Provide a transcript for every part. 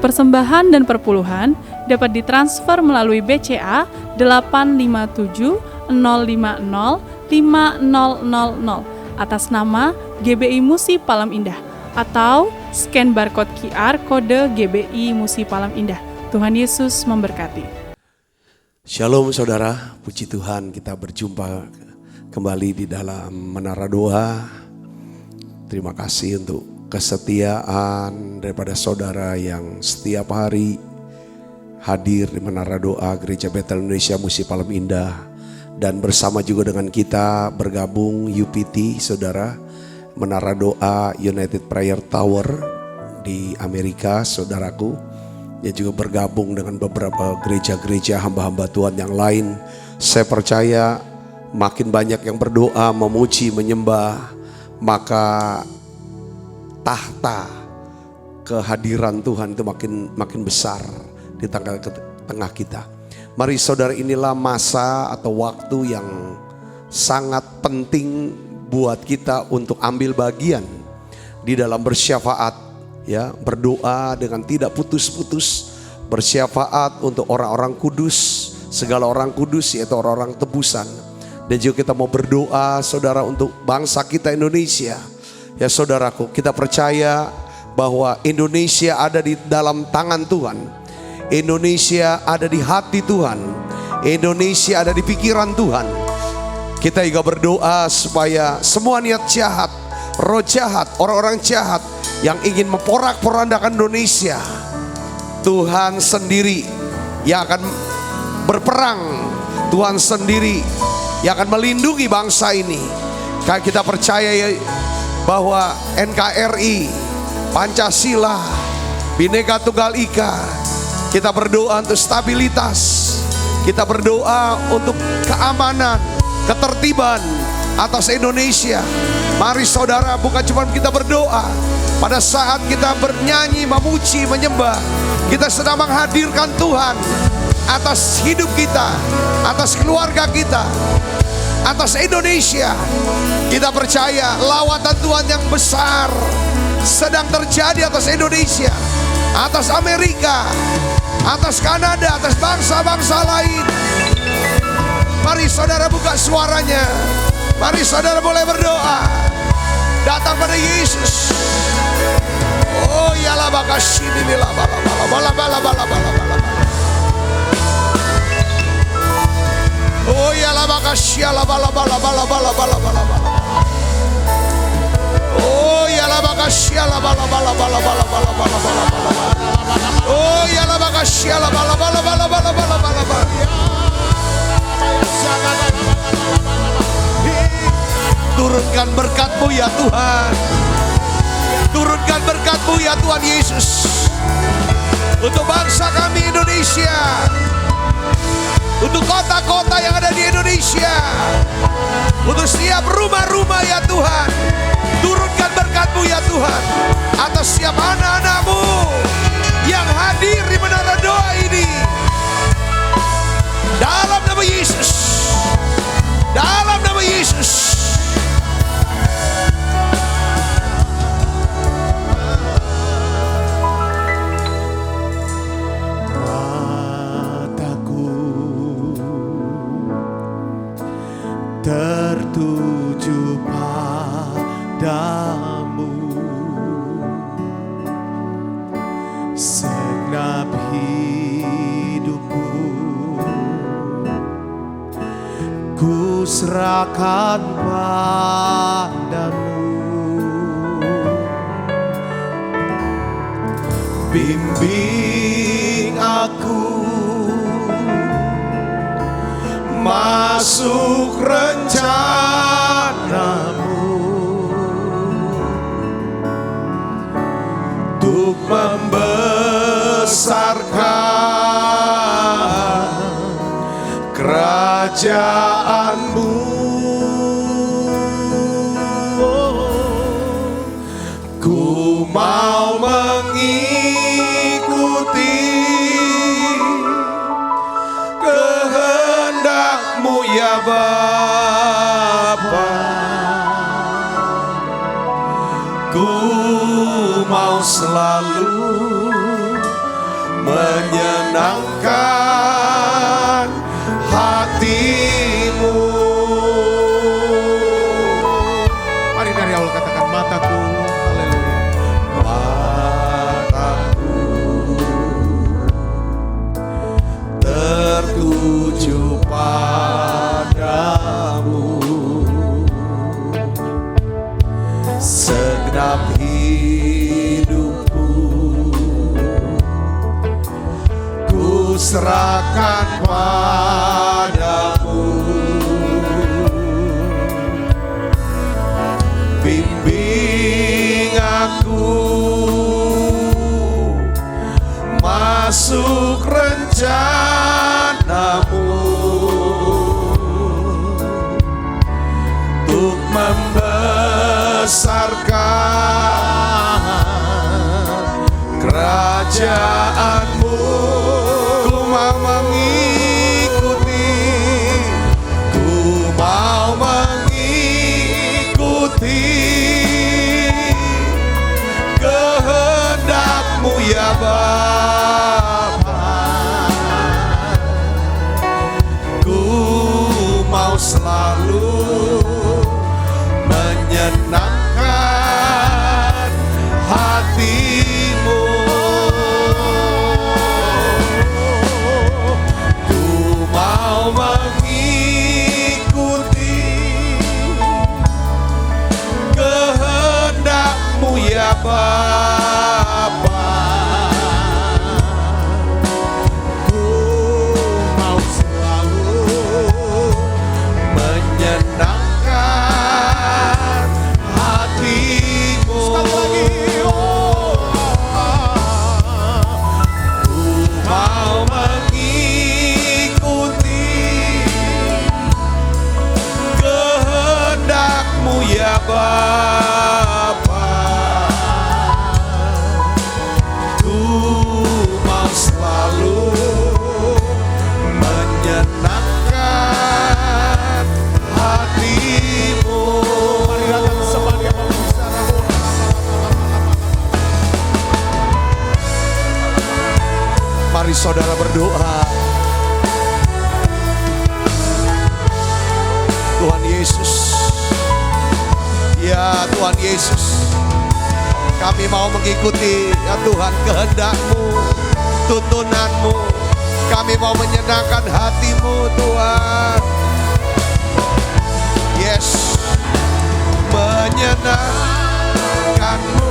persembahan dan perpuluhan dapat ditransfer melalui BCA 857 050 5000 atas nama GBI Musi Palam Indah atau scan barcode QR kode GBI Musi Palam Indah. Tuhan Yesus memberkati. Shalom saudara, puji Tuhan kita berjumpa kembali di dalam Menara Doa. Terima kasih untuk kesetiaan daripada saudara yang setiap hari hadir di Menara Doa Gereja Betel Indonesia Musi Palam Indah. Dan bersama juga dengan kita bergabung UPT saudara, Menara Doa United Prayer Tower di Amerika saudaraku. Dia juga bergabung dengan beberapa gereja-gereja hamba-hamba Tuhan yang lain. Saya percaya makin banyak yang berdoa, memuji, menyembah, maka tahta kehadiran Tuhan itu makin besar di tengah kita. Mari saudara, inilah masa atau waktu yang sangat penting buat kita untuk ambil bagian di dalam bersyafaat, ya, berdoa dengan tidak putus-putus, bersyafaat untuk orang-orang kudus, segala orang kudus yaitu orang-orang tebusan. Dan juga kita mau berdoa saudara untuk bangsa kita Indonesia. Ya saudaraku, kita percaya bahwa Indonesia ada di dalam tangan Tuhan. Indonesia ada di hati Tuhan. Indonesia ada di pikiran Tuhan. Kita juga berdoa supaya semua niat jahat, roh jahat, orang-orang jahat yang ingin memporak-porandakan Indonesia, Tuhan sendiri yang akan berperang. Tuhan sendiri yang akan melindungi bangsa ini. Kita percaya bahwa NKRI, Pancasila, Bhinneka Tunggal Ika. Kita berdoa untuk stabilitas, kita berdoa untuk keamanan, ketertiban atas Indonesia. Mari saudara, bukan cuma kita berdoa, pada saat kita bernyanyi, memuji, menyembah, kita sedang menghadirkan Tuhan atas hidup kita, atas keluarga kita, atas Indonesia. Kita percaya lawatan Tuhan yang besar sedang terjadi atas Indonesia, atas Amerika, atas Kanada, atas bangsa-bangsa lain. Mari saudara buka suaranya. Mari saudara boleh berdoa. Datang pada Yesus. Oh ya la bakashini bila bala bala bala bala bala bala bala. Oh ya la bakashia la bala bala bala bala bala bala bala. Oh ya la bakashia la bala bala bala bala bala bala bala. Oh ya la bakashia la bala bala bala bala bala bala. Turunkan berkat-Mu ya Tuhan. Turunkan berkat-Mu ya Tuhan Yesus. Untuk bangsa kami Indonesia. Untuk kota-kota yang ada di Indonesia. Untuk setiap rumah-rumah ya Tuhan. Turunkan berkat-Mu ya Tuhan. Atas setiap anak-anak-Mu yang hadir di Menara Doa ini. Dalam nama Yesus. Dalam nama Yesus. Mataku tertuju padamu, segenap hidupku ku serahkan padamu. Bimbing aku masuk rencana-Mu untuk membesarkan kerajaan-Mu. Ku mau mengikuti kehendak-Mu ya Bapa. Ku mau selalu menyenangkan hatimu. Mari dari awal katakan mataku, haleluya. Mataku tertuju padamu, segenap hidupku ku serahkan padamu. Bimbing aku masuk rencanamu, untuk membesarkan kerajaanmu. Ku mau mengikuti, ku mau mengikuti kehendak-Mu ya Bapa. Ku mau selalu menyenangkan hati-Mu. Ku mau mengikuti kehendak-Mu ya Bapa. Ku mau selalu menyenangkan hati-Mu. Sekali lagi, ku mau mengikuti kehendak-Mu ya Bapa. Ku mau selalu menyenangkan hati-Mu. Mari datang sebagai pembicara. Mari saudara berdoa. Tuhan Yesus, ya Tuhan Yesus, kami mau mengikuti ya Tuhan kehendak-Mu, tuntunan-Mu. Kami mau menyenangkan hati-Mu Tuhan. Yes, menyenangkan-Mu,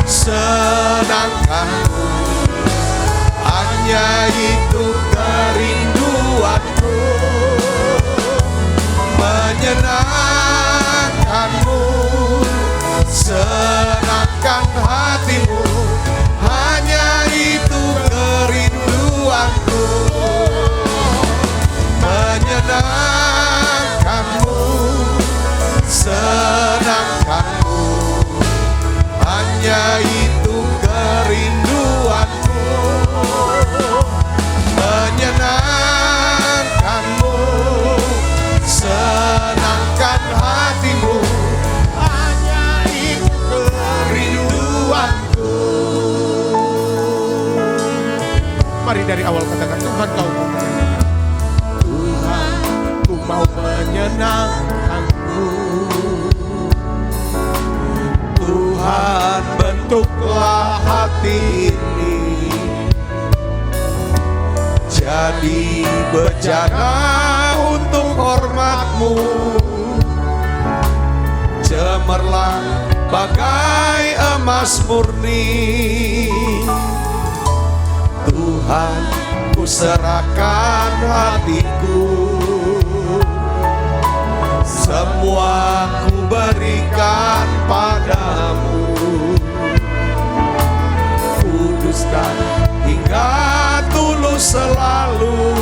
senangkan-Mu, hanya itu kerinduanku. Menyenangkan-Mu, senangkan hati-Mu, hanya itu kerinduanku. Menyenangkan-Mu, senangkan-Mu, hanya itu kerinduanku. Menyenangkan-Mu, senangkan hati-Mu, hanya itu kerinduanku. Mari dari awal katakan Tuhan kau Tuhan, ku mau menyenangkan-Mu. Tuhan, bentuklah hati ini jadi bejana untuk hormat-Mu. Cemerlang bagai emas murni. Tuhan, ku serahkan hatiku, semua ku berikan padamu. Kuduskan hingga tulus selalu,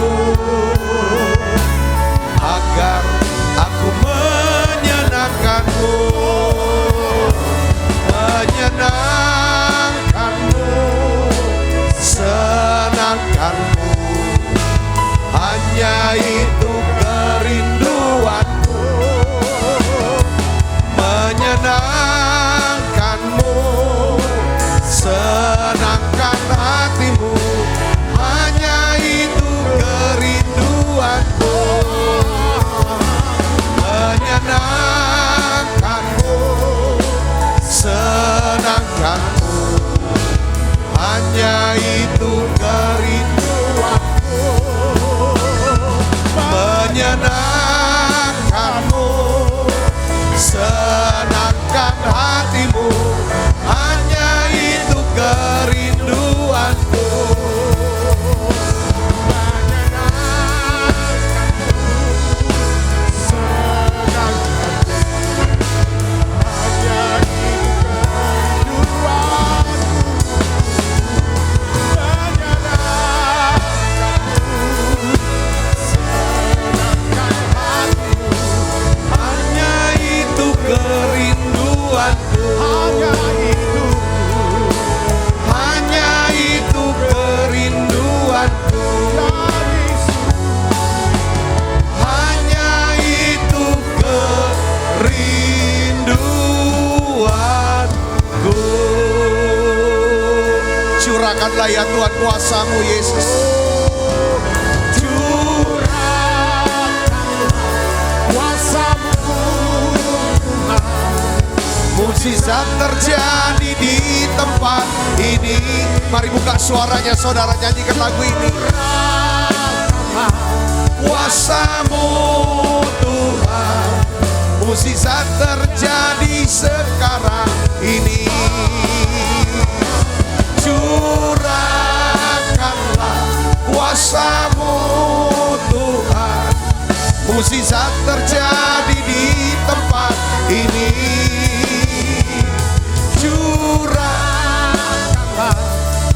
agar aku menyenangkan-Mu. Menyenangkan-Mu, senangkan-Mu, hanya itu kerinduanku. Menyenangkan hanya itu kerinduanku, menyenangkanmu, senangkan hatimu, hanya itu kerinduanku. Curahkanlah ya Tuhan kuasa-Mu Yesus. Mukjizat terjadi di tempat ini. Mari buka suaranya saudara, nyanyikan lagu ini. Kuasa-Mu Tuhan, mukjizat terjadi sekarang ini. Curahkanlah kuasa-Mu Tuhan, mukjizat terjadi di tempat ini. Curahkanlah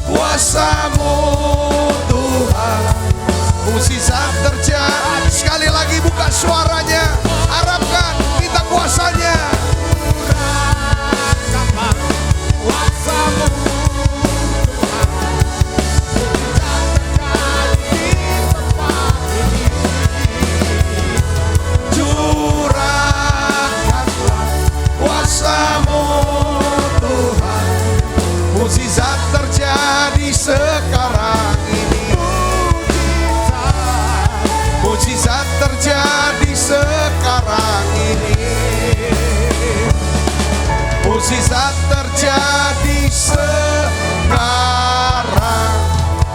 kuasa-Mu Tuhan, mukjizat terjadi. Sekali lagi buka suaranya, harapkan minta kuasanya. Curahkanlah kuasa-Mu. Mukjizat terjadi sekarang ini. Mukjizat terjadi sekarang ini. Mukjizat terjadi sekarang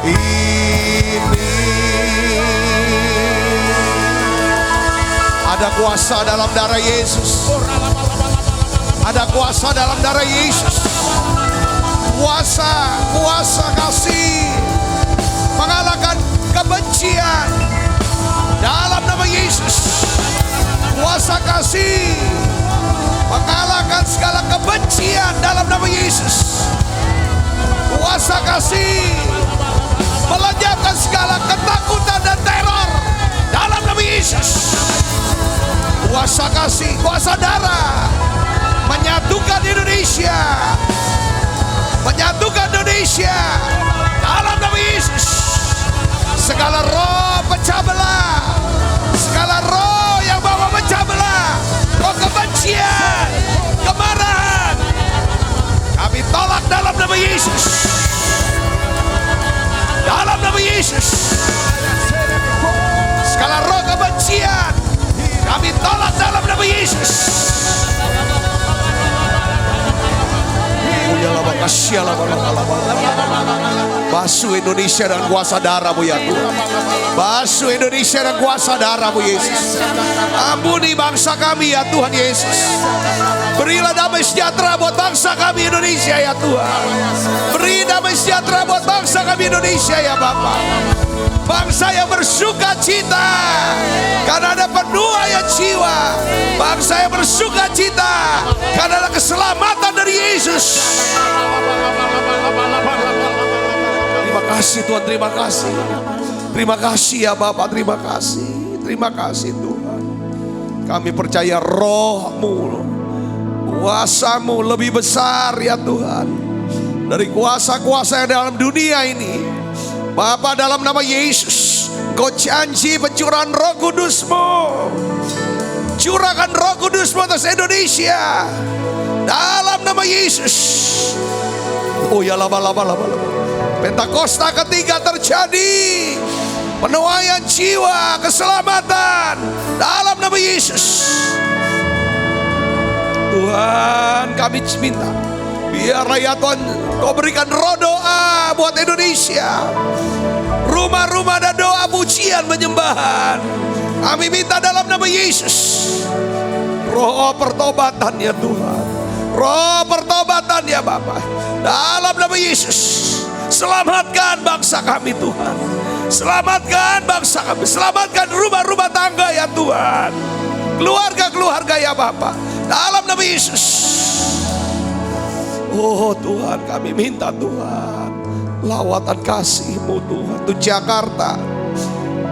ini. Ada kuasa dalam darah Yesus. Ada kuasa dalam darah Yesus. Kuasa kasih mengalahkan kebencian dalam nama Yesus. Kuasa kasih mengalahkan segala kebencian dalam nama Yesus. Kuasa kasih melenyapkan segala ketakutan dan teror dalam nama Yesus. Kuasa kasih, kuasa darah menyatukan Indonesia. Menyatukan Indonesia dalam nama Yesus. Segala roh pecah belah, segala roh yang bawa pecah belah, roh kebencian, kemarahan, kami tolak dalam nama Yesus. Dalam nama Yesus. Segala roh kebencian kami tolak dalam nama Yesus. Basuh Indonesia dengan kuasa darah-Mu ya Tuhan. Basuh Indonesia dengan kuasa darah-Mu Yesus. Ampuni bangsa kami ya Tuhan Yesus. Berilah damai sejahtera buat bangsa kami Indonesia ya Tuhan. Beri damai sejahtera buat bangsa kami Indonesia ya Bapa. Bangsa yang bersuka cita karena ada penuaian jiwa. Bangsa yang bersuka cita karena ada keselamatan dari Yesus. Terima kasih Tuhan, terima kasih. Terima kasih ya Bapak, terima kasih. Terima kasih Tuhan. Kami percaya Roh-Mu, kuasa-Mu lebih besar ya Tuhan dari kuasa-kuasa yang dalam dunia ini. Bapa, dalam nama Yesus, Kau janji pencurahan Roh Kudus-Mu. Curahkan Roh Kudus-Mu atas Indonesia dalam nama Yesus. Oh ya lama. Pentakosta ketiga terjadi. Penuaian jiwa, keselamatan dalam nama Yesus. Tuhan, kami minta Biarlah ya Tuhan, Kau berikan roh doa buat Indonesia. Rumah-rumah ada doa pujian penyembahan. Kami minta dalam nama Yesus. Roh pertobatan ya Tuhan. Roh pertobatan ya Bapa. Dalam nama Yesus. Selamatkan bangsa kami Tuhan. Selamatkan bangsa kami. Selamatkan rumah-rumah tangga ya Tuhan. Keluarga-keluarga ya Bapa. Dalam nama Yesus. Oh Tuhan, kami minta Tuhan, lawatan kasih-Mu Tuhan. Untuk Jakarta,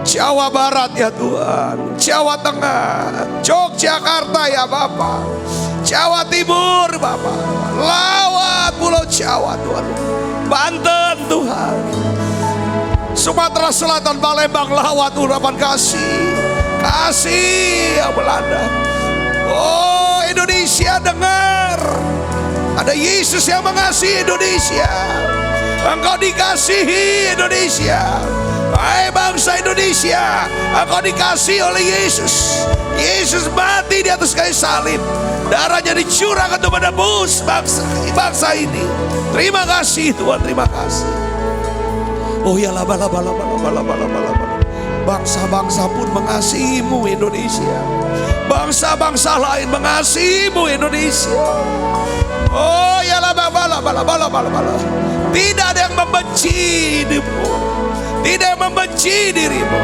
Jawa Barat ya Tuhan, Jawa Tengah, Yogyakarta ya Bapa, Jawa Timur Bapa, lawat Pulau Jawa Tuhan, Banten Tuhan, Sumatera Selatan, Palembang, lawat urapan kasih. Kasih yang melanda. Oh Indonesia dengar, ada Yesus yang mengasihi Indonesia. Engkau dikasihi Indonesia. Hai bangsa Indonesia, engkau dikasihi oleh Yesus. Yesus mati di atas kayu salib, darahnya dicurahkan untuk menebus bangsa ini. Terima kasih Tuhan, terima kasih. Oh ya laba. Bangsa-bangsa pun mengasihi-Mu Indonesia. Bangsa-bangsa lain mengasihi-Mu Indonesia. Oh ya laba. Tidak ada yang membenci hidupmu, tidak yang membenci dirimu.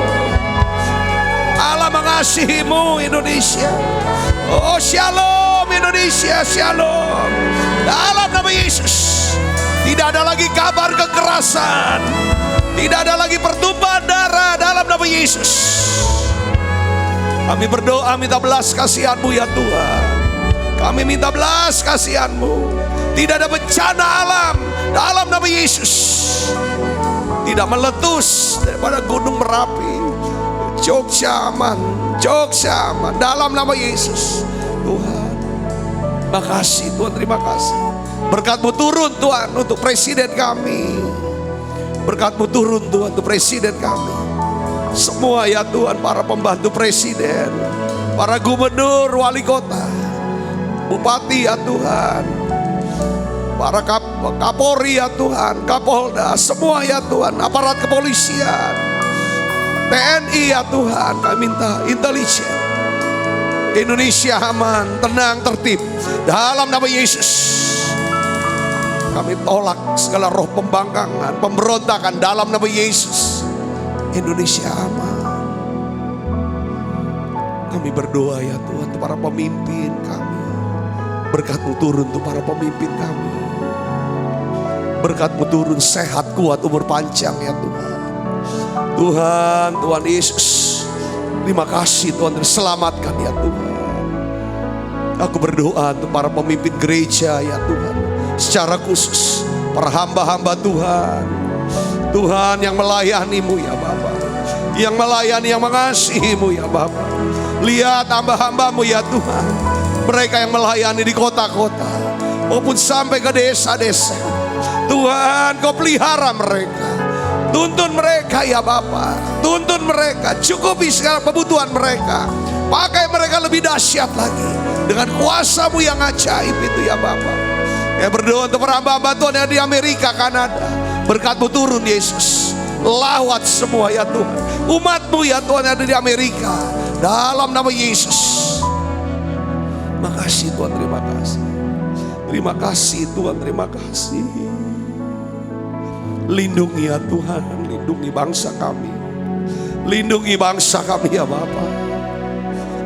Allah mengasihi-Mu Indonesia. Oh shalom Indonesia, shalom. Dalam nama Yesus, tidak ada lagi kabar kekerasan, tidak ada lagi pertumpahan darah. Dalam nama Yesus, kami berdoa minta belas kasihan-Mu ya Tuhan. Kami minta belas kasihan-Mu. Tidak ada bencana alam dalam nama Yesus. Tidak meletus daripada gunung Merapi. Jogja aman dalam nama Yesus. Tuhan, makasih Tuhan, terima kasih. Berkat-Mu turun Tuhan untuk presiden kami. Berkat-Mu turun Tuhan untuk presiden kami. Semua ya Tuhan, para pembantu presiden, para gubernur, wali kota, bupati ya Tuhan, para Kapolri ya Tuhan, Kapolda, semua ya Tuhan, aparat kepolisian, TNI ya Tuhan, kami minta intelijen. Indonesia aman, tenang, tertib dalam nama Yesus. Kami tolak segala roh pembangkangan, pemberontakan dalam nama Yesus. Indonesia aman. Kami berdoa ya Tuhan untuk para pemimpin kami. Berkat-Mu turun untuk para pemimpin kami. Berkat-Mu turun sehat, kuat, umur panjang ya Tuhan. Tuhan Yesus, terima kasih Tuhan, selamatkan ya Tuhan. Aku berdoa untuk para pemimpin gereja ya Tuhan, secara khusus para hamba-hamba Tuhan. Tuhan yang melayani-Mu ya Bapa, yang melayani, yang mengasihi-Mu ya Bapa. Lihat hamba-hamba-Mu ya Tuhan, mereka yang melayani di kota-kota maupun sampai ke desa-desa. Tuhan, Kau pelihara mereka, tuntun mereka ya Bapa, tuntun mereka, cukupi segala kebutuhan mereka, pakai mereka lebih dahsyat lagi dengan kuasa-Mu yang ajaib itu ya Bapa. Ya berdoa untuk para hamba-hamba Tuhan yang di Amerika, Kanada, berkat-Mu turun Yesus, lawat semua ya Tuhan, umat-Mu ya Tuhan yang ada di Amerika, dalam nama Yesus. Makasih Tuhan, terima kasih. Terima kasih Tuhan, terima kasih. Lindungi ya Tuhan, lindungi bangsa kami. Lindungi bangsa kami ya Bapa.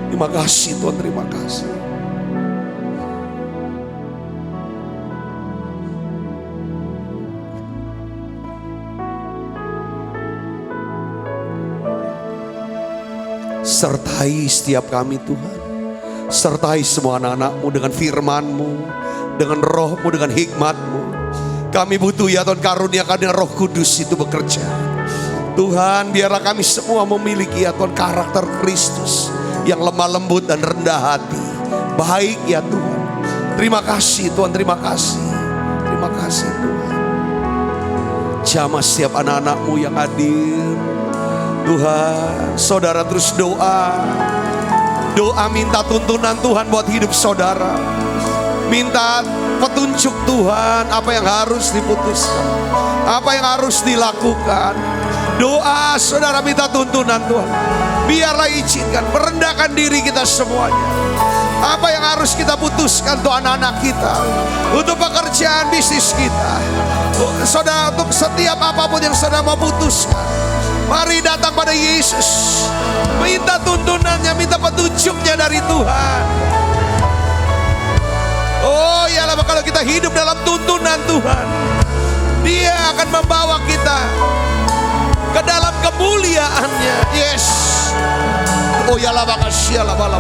Terima kasih Tuhan, terima kasih. Sertai setiap kami Tuhan. Sertai semua anak-anak-Mu dengan firman-Mu, dengan roh-Mu, dengan hikmat-Mu. Kami butuh ya Tuhan, karuniakan dengan Roh Kudus itu bekerja. Tuhan, biarlah kami semua memiliki ya Tuhan karakter Kristus yang lemah lembut dan rendah hati. Baik ya Tuhan. Terima kasih Tuhan, terima kasih. Terima kasih Tuhan. Jamah setiap anak-anak-Mu yang hadir. Tuhan, saudara terus doa. Doa minta tuntunan Tuhan buat hidup saudara. Minta petunjuk Tuhan, apa yang harus diputuskan, apa yang harus dilakukan. Doa saudara minta tuntunan Tuhan. Biarlah izinkan, merendahkan diri kita semuanya. Apa yang harus kita putuskan untuk anak-anak kita, untuk pekerjaan bisnis kita, saudara, untuk setiap apapun yang saudara mau putuskan. Mari datang pada Yesus, minta tuntunannya, minta petunjuknya dari Tuhan. Oh iyalah, kalau kita hidup dalam tuntunan Tuhan, Dia akan membawa kita ke dalam kemuliaannya. Yes. Oh iyalah, makasih ya bala.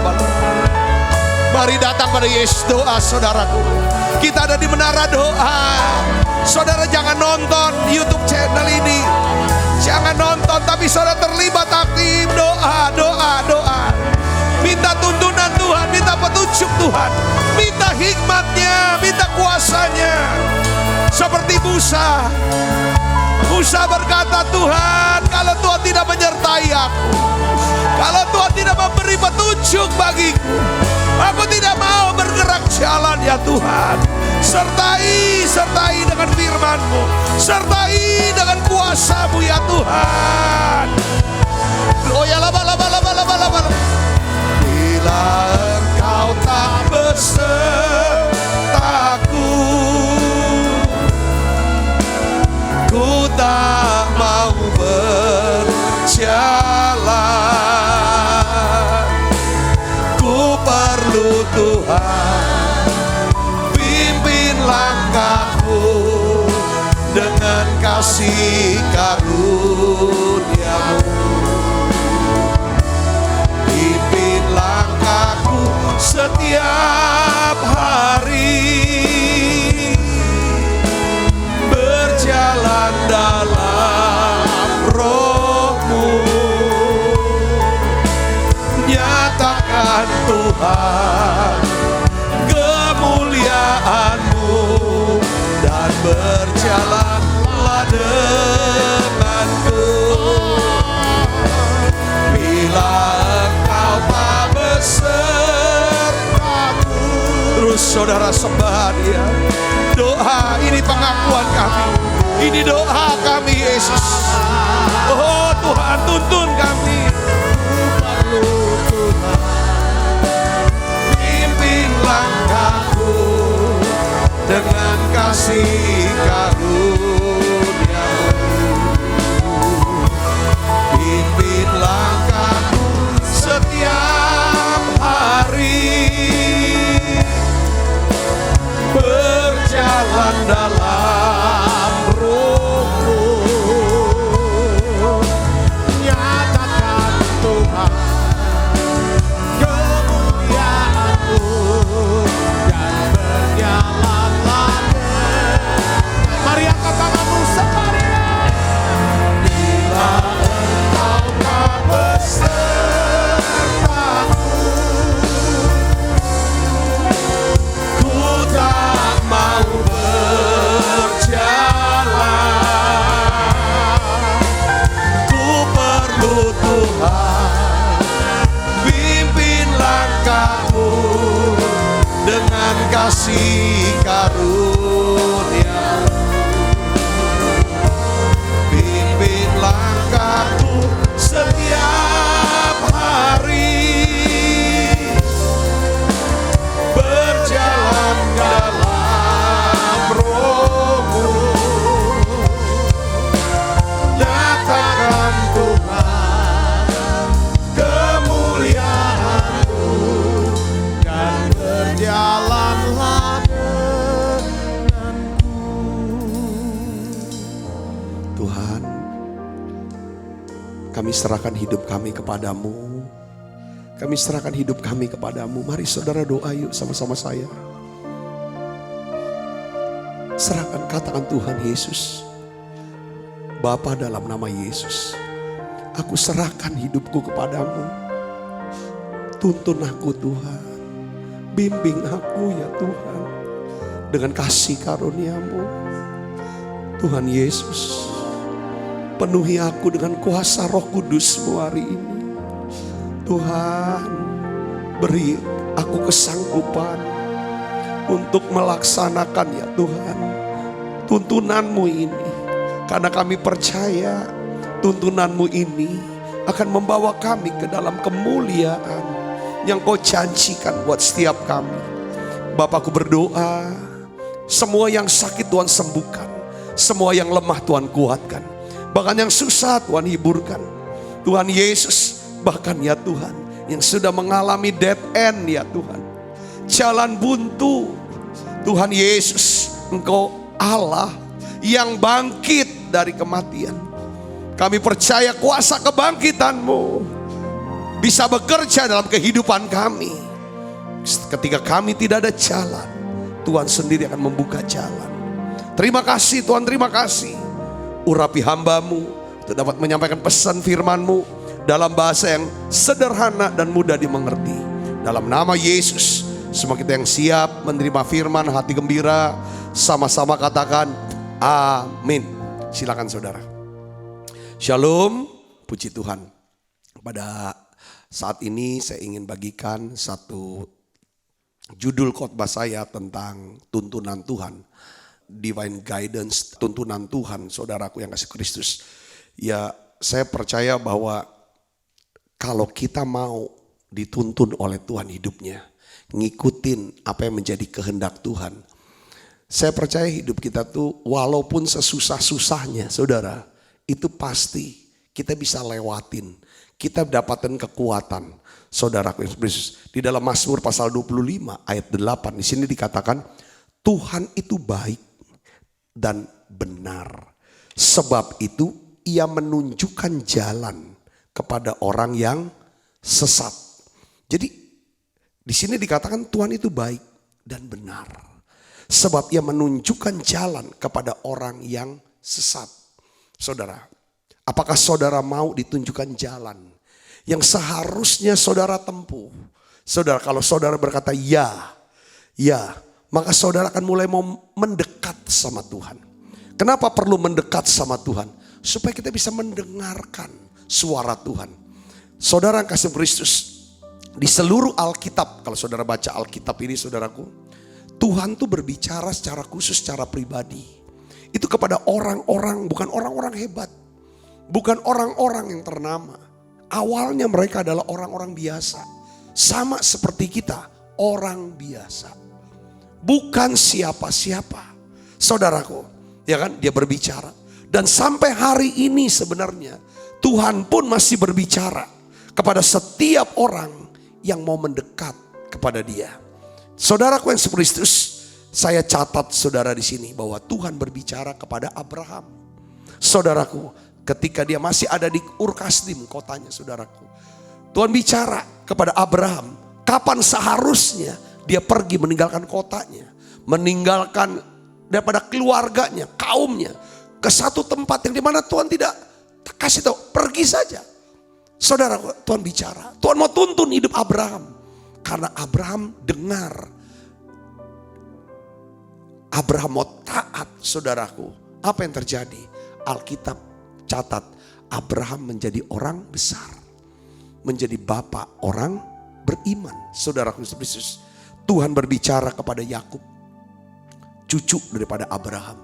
Mari datang pada Yesus. Doa saudaraku, kita ada di menara doa. Saudara jangan nonton YouTube channel ini, jangan nonton, tapi saudara terlibat aktif. Doa. Minta tuntunan Tuhan, minta petunjuk Tuhan, minta hikmatnya, minta kuasanya. Seperti Musa berkata, Tuhan, kalau Tuhan tidak menyertai aku, kalau Tuhan tidak memberi petunjuk bagiku, aku tidak mau bergerak jalan ya Tuhan. Sertai dengan firman-Mu, sertai dengan kuasa-Mu ya Tuhan. Oh ya laba. Bila Engkau tak besertaku, ku tak mau berjalan. Ku perlu Tuhan, pimpin langkahku dengan kasih karunia-Mu. Pimpin langkahku setiap hari, berjalan dalam Roh-Mu. Nyatakan Tuhan kemuliaan-Mu, dan berjalanlah denganku. Bila Engkau tak besertaku. Terus saudara sembah Dia. Doa ini pengakuan kami, ini doa kami Yesus. Oh Tuhan, tuntun kami. Pimpin langkahku dengan kasih karunia-Mu. Pimpin langkahku setiap hari, berjalan dalam Roh-Mu. Nyatakan Tuhan kemuliaan-Mu, dan berjalanlah. Mari angkat tanganmu sekali. Bila Engkau tak besertaku, ku tak mau berjalan. Ku perlu Tuhan, pimpin langkahku dengan kasih karunia-Mu. Pimpin langkahku setiap hari, berjalan dalam Roh-Mu. Nyatakan Tuhan kemuliaan-Mu, dan berjalanlah denganku. Tuhan, kami serahkan hidup kami kepadamu. Kami serahkan hidup kami kepadamu. Mari saudara doa yuk sama-sama saya. Serahkan, katakan Tuhan Yesus, Bapa, dalam nama Yesus, aku serahkan hidupku kepadamu. Tuntun aku Tuhan, bimbing aku ya Tuhan, dengan kasih karunia-Mu. Tuhan Yesus, penuhi aku dengan kuasa Roh Kudus-Mu hari ini. Tuhan, beri aku kesanggupan untuk melaksanakan ya Tuhan tuntunan-Mu ini. Karena kami percaya tuntunan-Mu ini akan membawa kami ke dalam kemuliaan yang Kau janjikan buat setiap kami. Bapakku berdoa, semua yang sakit Tuhan sembuhkan, semua yang lemah Tuhan kuatkan, bahkan yang susah Tuhan hiburkan. Tuhan Yesus, bahkan ya Tuhan yang sudah mengalami dead end ya Tuhan, jalan buntu, Tuhan Yesus, Engkau Allah yang bangkit dari kematian. Kami percaya kuasa kebangkitan-Mu bisa bekerja dalam kehidupan kami. Ketika kami tidak ada jalan, Tuhan sendiri akan membuka jalan. Terima kasih Tuhan, terima kasih. Urapi hamba-Mu untuk dapat menyampaikan pesan firman-Mu dalam bahasa yang sederhana dan mudah dimengerti. Dalam nama Yesus, semua kita yang siap menerima firman, hati gembira, sama-sama katakan amin. Silakan saudara. Shalom, puji Tuhan. Pada saat ini saya ingin bagikan satu judul khotbah saya tentang tuntunan Tuhan. Divine guidance, tuntunan Tuhan, saudaraku yang kasih Kristus. Ya, saya percaya bahwa kalau kita mau dituntun oleh Tuhan hidupnya, ngikutin apa yang menjadi kehendak Tuhan, saya percaya hidup kita tuh walaupun sesusah-susahnya, saudara, itu pasti kita bisa lewatin. Kita dapatkan kekuatan. Saudaraku yang Kristus, di dalam Mazmur pasal 25 ayat 8 di sini dikatakan Tuhan itu baik dan benar. Sebab itu Ia menunjukkan jalan kepada orang yang sesat. Jadi di sini dikatakan Tuhan itu baik dan benar. Sebab Ia menunjukkan jalan kepada orang yang sesat. Saudara, apakah saudara mau ditunjukkan jalan yang seharusnya saudara tempuh? Saudara, kalau saudara berkata ya, maka saudara akan mulai mau mendekat sama Tuhan. Kenapa perlu mendekat sama Tuhan? Supaya kita bisa mendengarkan suara Tuhan. Saudara yang kasih Kristus, di seluruh Alkitab, kalau saudara baca Alkitab ini saudaraku, Tuhan tuh berbicara secara khusus, secara pribadi. Itu kepada orang-orang, bukan orang-orang hebat. Bukan orang-orang yang ternama. Awalnya mereka adalah orang-orang biasa. Sama seperti kita, orang biasa. Bukan siapa-siapa. Saudaraku, ya kan, dia berbicara. Dan sampai hari ini sebenarnya Tuhan pun masih berbicara kepada setiap orang yang mau mendekat kepada Dia. Saudaraku yang Kristus, saya catat saudara di sini bahwa Tuhan berbicara kepada Abraham. Saudaraku, ketika dia masih ada di Ur Kasdim kotanya saudaraku, Tuhan bicara kepada Abraham kapan seharusnya dia pergi meninggalkan kotanya, meninggalkan daripada keluarganya, kaumnya, ke satu tempat yang dimana Tuhan tidak kasih tahu, pergi saja. Saudara, Tuhan bicara, Tuhan mau tuntun hidup Abraham, karena Abraham dengar, Abraham mau taat. Saudaraku, apa yang terjadi? Alkitab catat, Abraham menjadi orang besar, menjadi bapak orang beriman. Saudaraku Kristus, Tuhan berbicara kepada Yakub, cucu daripada Abraham.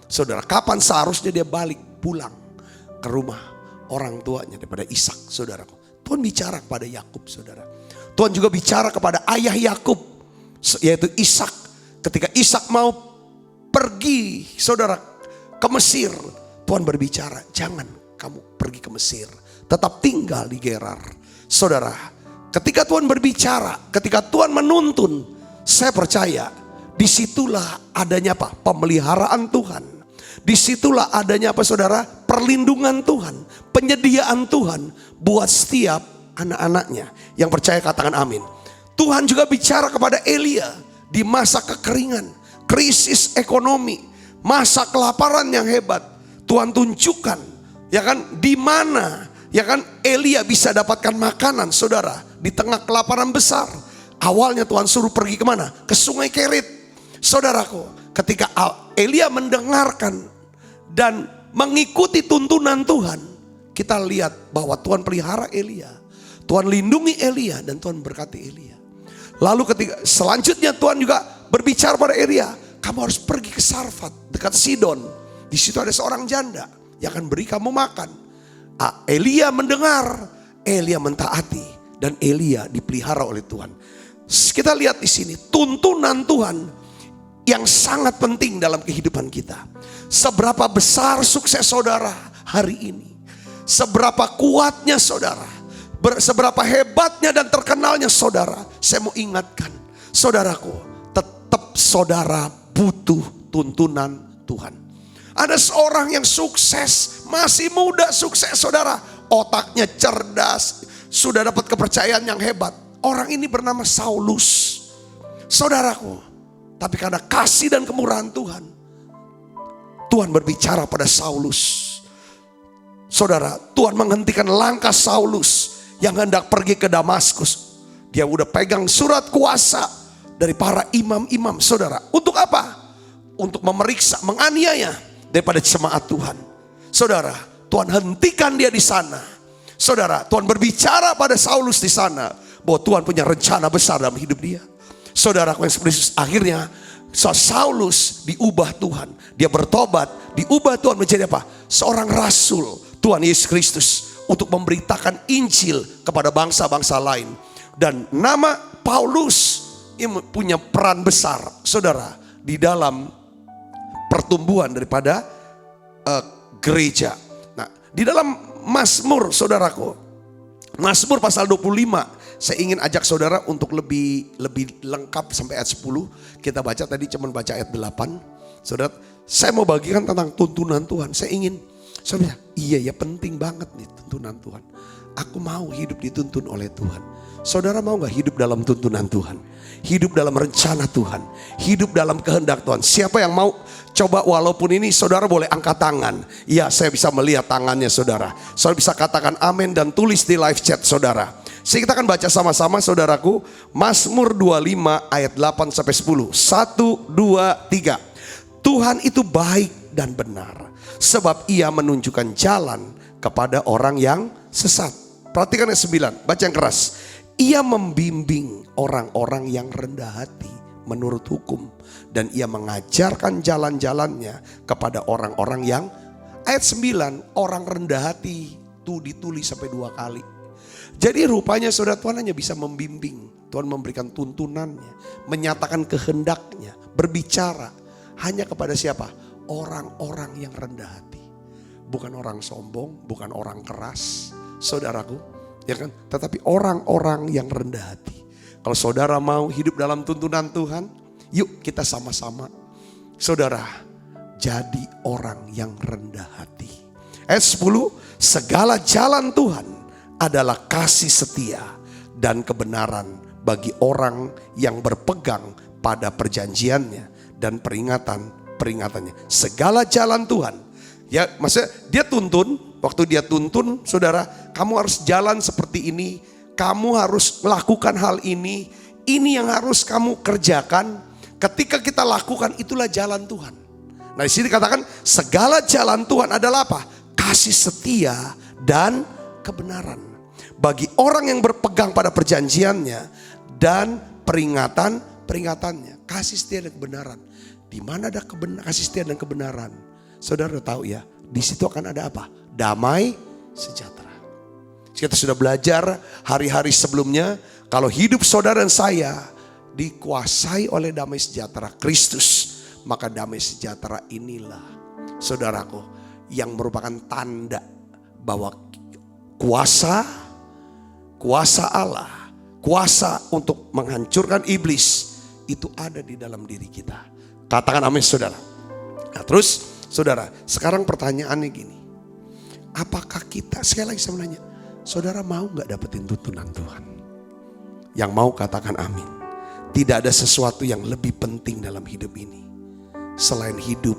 Saudara, kapan seharusnya dia balik pulang ke rumah orang tuanya daripada Ishak, saudaraku. Tuhan bicara kepada Yakub, saudara. Tuhan juga bicara kepada ayah Yakub, yaitu Ishak. Ketika Ishak mau pergi, saudara, ke Mesir, Tuhan berbicara, jangan kamu pergi ke Mesir, tetap tinggal di Gerar. Saudara, ketika Tuhan berbicara, ketika Tuhan menuntun, saya percaya disitulah adanya apa? Pemeliharaan Tuhan. Disitulah adanya apa saudara? Perlindungan Tuhan, penyediaan Tuhan buat setiap anak-anaknya. Yang percaya katakan amin. Tuhan juga bicara kepada Elia di masa kekeringan, krisis ekonomi, masa kelaparan yang hebat. Tuhan tunjukkan, ya kan, di mana, ya kan, Elia bisa dapatkan makanan, saudara, di tengah kelaparan besar. Awalnya Tuhan suruh pergi kemana? Ke Sungai Kerit. Saudaraku, ketika Elia mendengarkan dan mengikuti tuntunan Tuhan, kita lihat bahwa Tuhan pelihara Elia, Tuhan lindungi Elia, dan Tuhan berkati Elia. Lalu ketika selanjutnya Tuhan juga berbicara pada Elia, kamu harus pergi ke Sarfat dekat Sidon. Di situ ada seorang janda yang akan beri kamu makan. Elia mendengar, Elia mentaati, dan Elia dipelihara oleh Tuhan. Kita lihat di sini tuntunan Tuhan yang sangat penting dalam kehidupan kita. Seberapa besar sukses saudara hari ini, seberapa kuatnya saudara, seberapa hebatnya dan terkenalnya saudara, saya mau ingatkan saudaraku, tetap saudara butuh tuntunan Tuhan. Ada seorang yang sukses, masih muda sukses saudara, otaknya cerdas, sudah dapat kepercayaan yang hebat. Orang ini bernama Saulus, saudaraku. Tapi karena kasih dan kemurahan Tuhan, Tuhan berbicara pada Saulus. Saudara, Tuhan menghentikan langkah Saulus yang hendak pergi ke Damaskus. Dia udah pegang surat kuasa dari para imam-imam, saudara. Untuk apa? Untuk memeriksa, menganiaya daripada jemaat Tuhan. Saudara, Tuhan hentikan dia di sana. Saudara, Tuhan berbicara pada Saulus di sana bahwa Tuhan punya rencana besar dalam hidup dia. Saudaraku yang seperti akhirnya Saulus diubah Tuhan. Dia bertobat, diubah Tuhan menjadi apa? Seorang rasul Tuhan Yesus Kristus untuk memberitakan Injil kepada bangsa-bangsa lain. Dan nama Paulus punya peran besar, saudara, di dalam pertumbuhan daripada gereja. Nah, di dalam Mazmur, saudaraku, Mazmur pasal 25, saya ingin ajak saudara untuk lebih lengkap sampai ayat 10. Kita baca tadi cuma baca ayat 8. Saudara, saya mau bagikan tentang tuntunan Tuhan. Saya ingin, saudara, iya ya penting banget nih tuntunan Tuhan. Aku mau hidup dituntun oleh Tuhan. Saudara mau gak hidup dalam tuntunan Tuhan? Hidup dalam rencana Tuhan. Hidup dalam kehendak Tuhan. Siapa yang mau? Coba walaupun ini saudara boleh angkat tangan. Ya, saya bisa melihat tangannya saudara. Saudara bisa katakan amin dan tulis di live chat saudara. Kita akan baca sama-sama saudaraku. Mazmur 25 ayat 8 sampai 10. 1, 2, 3. Tuhan itu baik dan benar, sebab ia menunjukkan jalan kepada orang yang sesat. Perhatikan ayat 9, baca yang keras. Ia membimbing orang-orang yang rendah hati menurut hukum, dan ia mengajarkan jalan-jalannya kepada orang-orang yang, ayat 9, orang rendah hati itu ditulis sampai 2 kali. Jadi rupanya saudara, Tuhan hanya bisa membimbing. Tuhan memberikan tuntunannya, menyatakan kehendaknya, berbicara hanya kepada siapa? Orang-orang yang rendah hati. Bukan orang sombong, bukan orang keras, saudaraku, ya kan? Tetapi orang-orang yang rendah hati. Kalau saudara mau hidup dalam tuntunan Tuhan, yuk kita sama-sama, saudara, jadi orang yang rendah hati. Ayat 10, segala jalan Tuhan adalah kasih setia dan kebenaran bagi orang yang berpegang pada perjanjiannya dan peringatannya. Segala jalan Tuhan. Ya, maksudnya dia tuntun, waktu dia tuntun, saudara, kamu harus jalan seperti ini, kamu harus melakukan hal ini yang harus kamu kerjakan. Ketika kita lakukan, itulah jalan Tuhan. Nah, di sini katakan segala jalan Tuhan adalah apa? Kasih setia dan kebenaran bagi orang yang berpegang pada perjanjiannya dan peringatannya. Kasih setia dan kebenaran. Di mana ada kasih setia dan kebenaran, saudara udah tahu ya, di situ akan ada apa? Damai sejahtera. Kita sudah belajar hari-hari sebelumnya, kalau hidup saudara dan saya dikuasai oleh damai sejahtera Kristus, maka damai sejahtera inilah, saudaraku, yang merupakan tanda bahwa kuasa Allah, kuasa untuk menghancurkan iblis itu ada di dalam diri kita. Katakan amin saudara. Nah terus saudara, sekarang pertanyaannya gini. Apakah kita, sekali lagi saya menanya, saudara mau gak dapetin tuntunan Tuhan? Yang mau katakan amin. Tidak ada sesuatu yang lebih penting dalam hidup ini selain hidup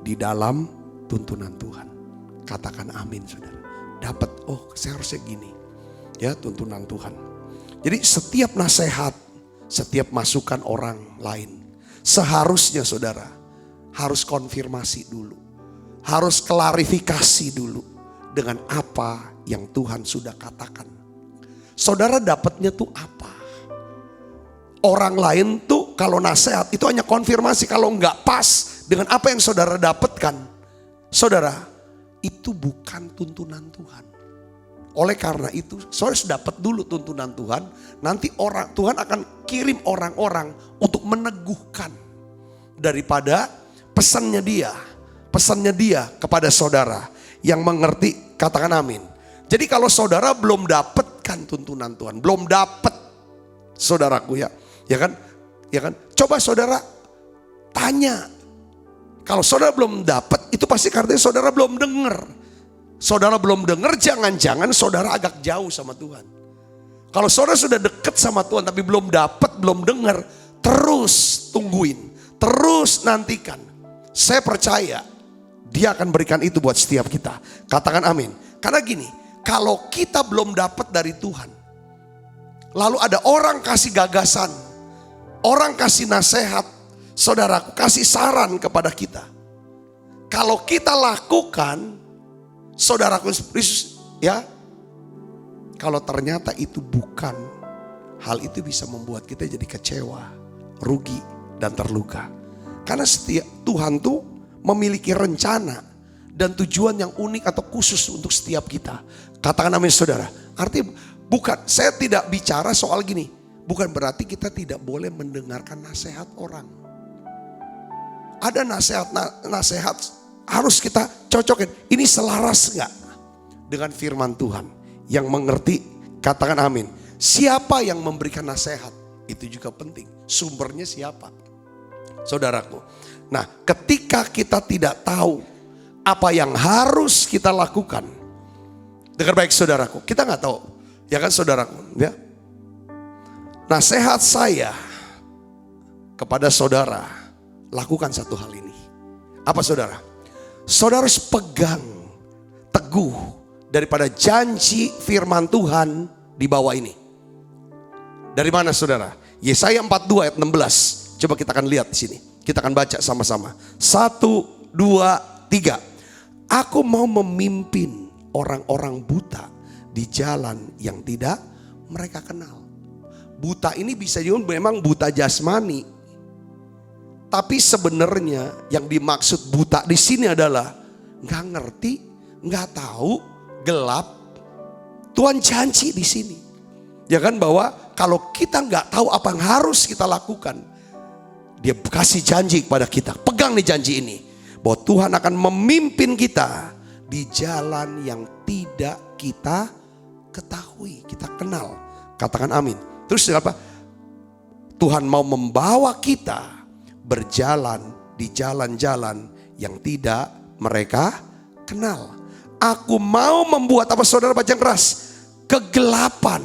di dalam tuntunan Tuhan. Katakan amin saudara. Dapat, oh saya harusnya gini. Ya, tuntunan Tuhan. Jadi setiap nasihat, setiap masukan orang lain, seharusnya saudara harus konfirmasi dulu. Harus klarifikasi dulu dengan apa yang Tuhan sudah katakan. Saudara dapatnya tuh apa? Orang lain tuh Tentu kalau nasihat itu hanya konfirmasi, kalau nggak pas dengan apa yang saudara dapatkan, saudara, itu bukan tuntunan Tuhan. Oleh karena itu, saudara harus dapat dulu tuntunan Tuhan. Nanti Tuhan akan kirim orang-orang untuk meneguhkan daripada pesannya dia kepada saudara yang mengerti. Katakan amin. Jadi kalau saudara belum dapatkan tuntunan Tuhan, belum dapat, saudaraku ya kan? Coba saudara tanya. Kalau saudara belum dapat, itu pasti karena saudara belum dengar. Saudara belum dengar, jangan-jangan saudara agak jauh sama Tuhan. Kalau saudara sudah dekat sama Tuhan tapi belum dapat, belum dengar, terus tungguin, terus nantikan. Saya percaya Dia akan berikan itu buat setiap kita. Katakan amin. Karena gini, kalau kita belum dapat dari Tuhan, lalu ada orang kasih gagasan, orang kasih nasihat, saudaraku kasih saran kepada kita. Kalau kita lakukan, saudaraku Yesus, ya, kalau ternyata itu bukan, hal itu bisa membuat kita jadi kecewa, rugi, dan terluka. Karena Tuhan tuh memiliki rencana dan tujuan yang unik atau khusus untuk setiap kita. Katakan amin saudara. Artinya bukan, saya tidak bicara soal gini. Bukan berarti kita tidak boleh mendengarkan nasihat orang. Ada nasihat harus kita cocokin. Ini selaras enggak dengan firman Tuhan yang mengerti? Katakan amin. Siapa yang memberikan nasihat? Itu juga penting. Sumbernya siapa? Saudaraku. Nah, ketika kita tidak tahu apa yang harus kita lakukan, dengar baik saudaraku, kita nggak tahu, ya kan saudaraku, ya. Nasihat saya kepada saudara, lakukan satu hal ini. Apa saudara? Saudara harus pegang teguh daripada janji firman Tuhan di bawah ini. Dari mana saudara? Yesaya 42 ayat 16. Coba kita akan lihat di sini. Kita akan baca sama-sama. 1, 2, 3. Aku mau memimpin orang-orang buta di jalan yang tidak mereka kenal. Buta ini bisa juga memang buta jasmani. Tapi sebenarnya yang dimaksud buta di sini adalah nggak ngerti, nggak tahu, gelap. Tuhan janji di sini, ya kan, bahwa kalau kita nggak tahu apa yang harus kita lakukan, Dia kasih janji kepada kita. Pegang nih janji ini, bahwa Tuhan akan memimpin kita di jalan yang tidak kita ketahui, kita kenal. Katakan amin. Terus apa? Tuhan mau membawa kita berjalan di jalan-jalan yang tidak mereka kenal. Aku mau membuat, apa saudara baca keras, kegelapan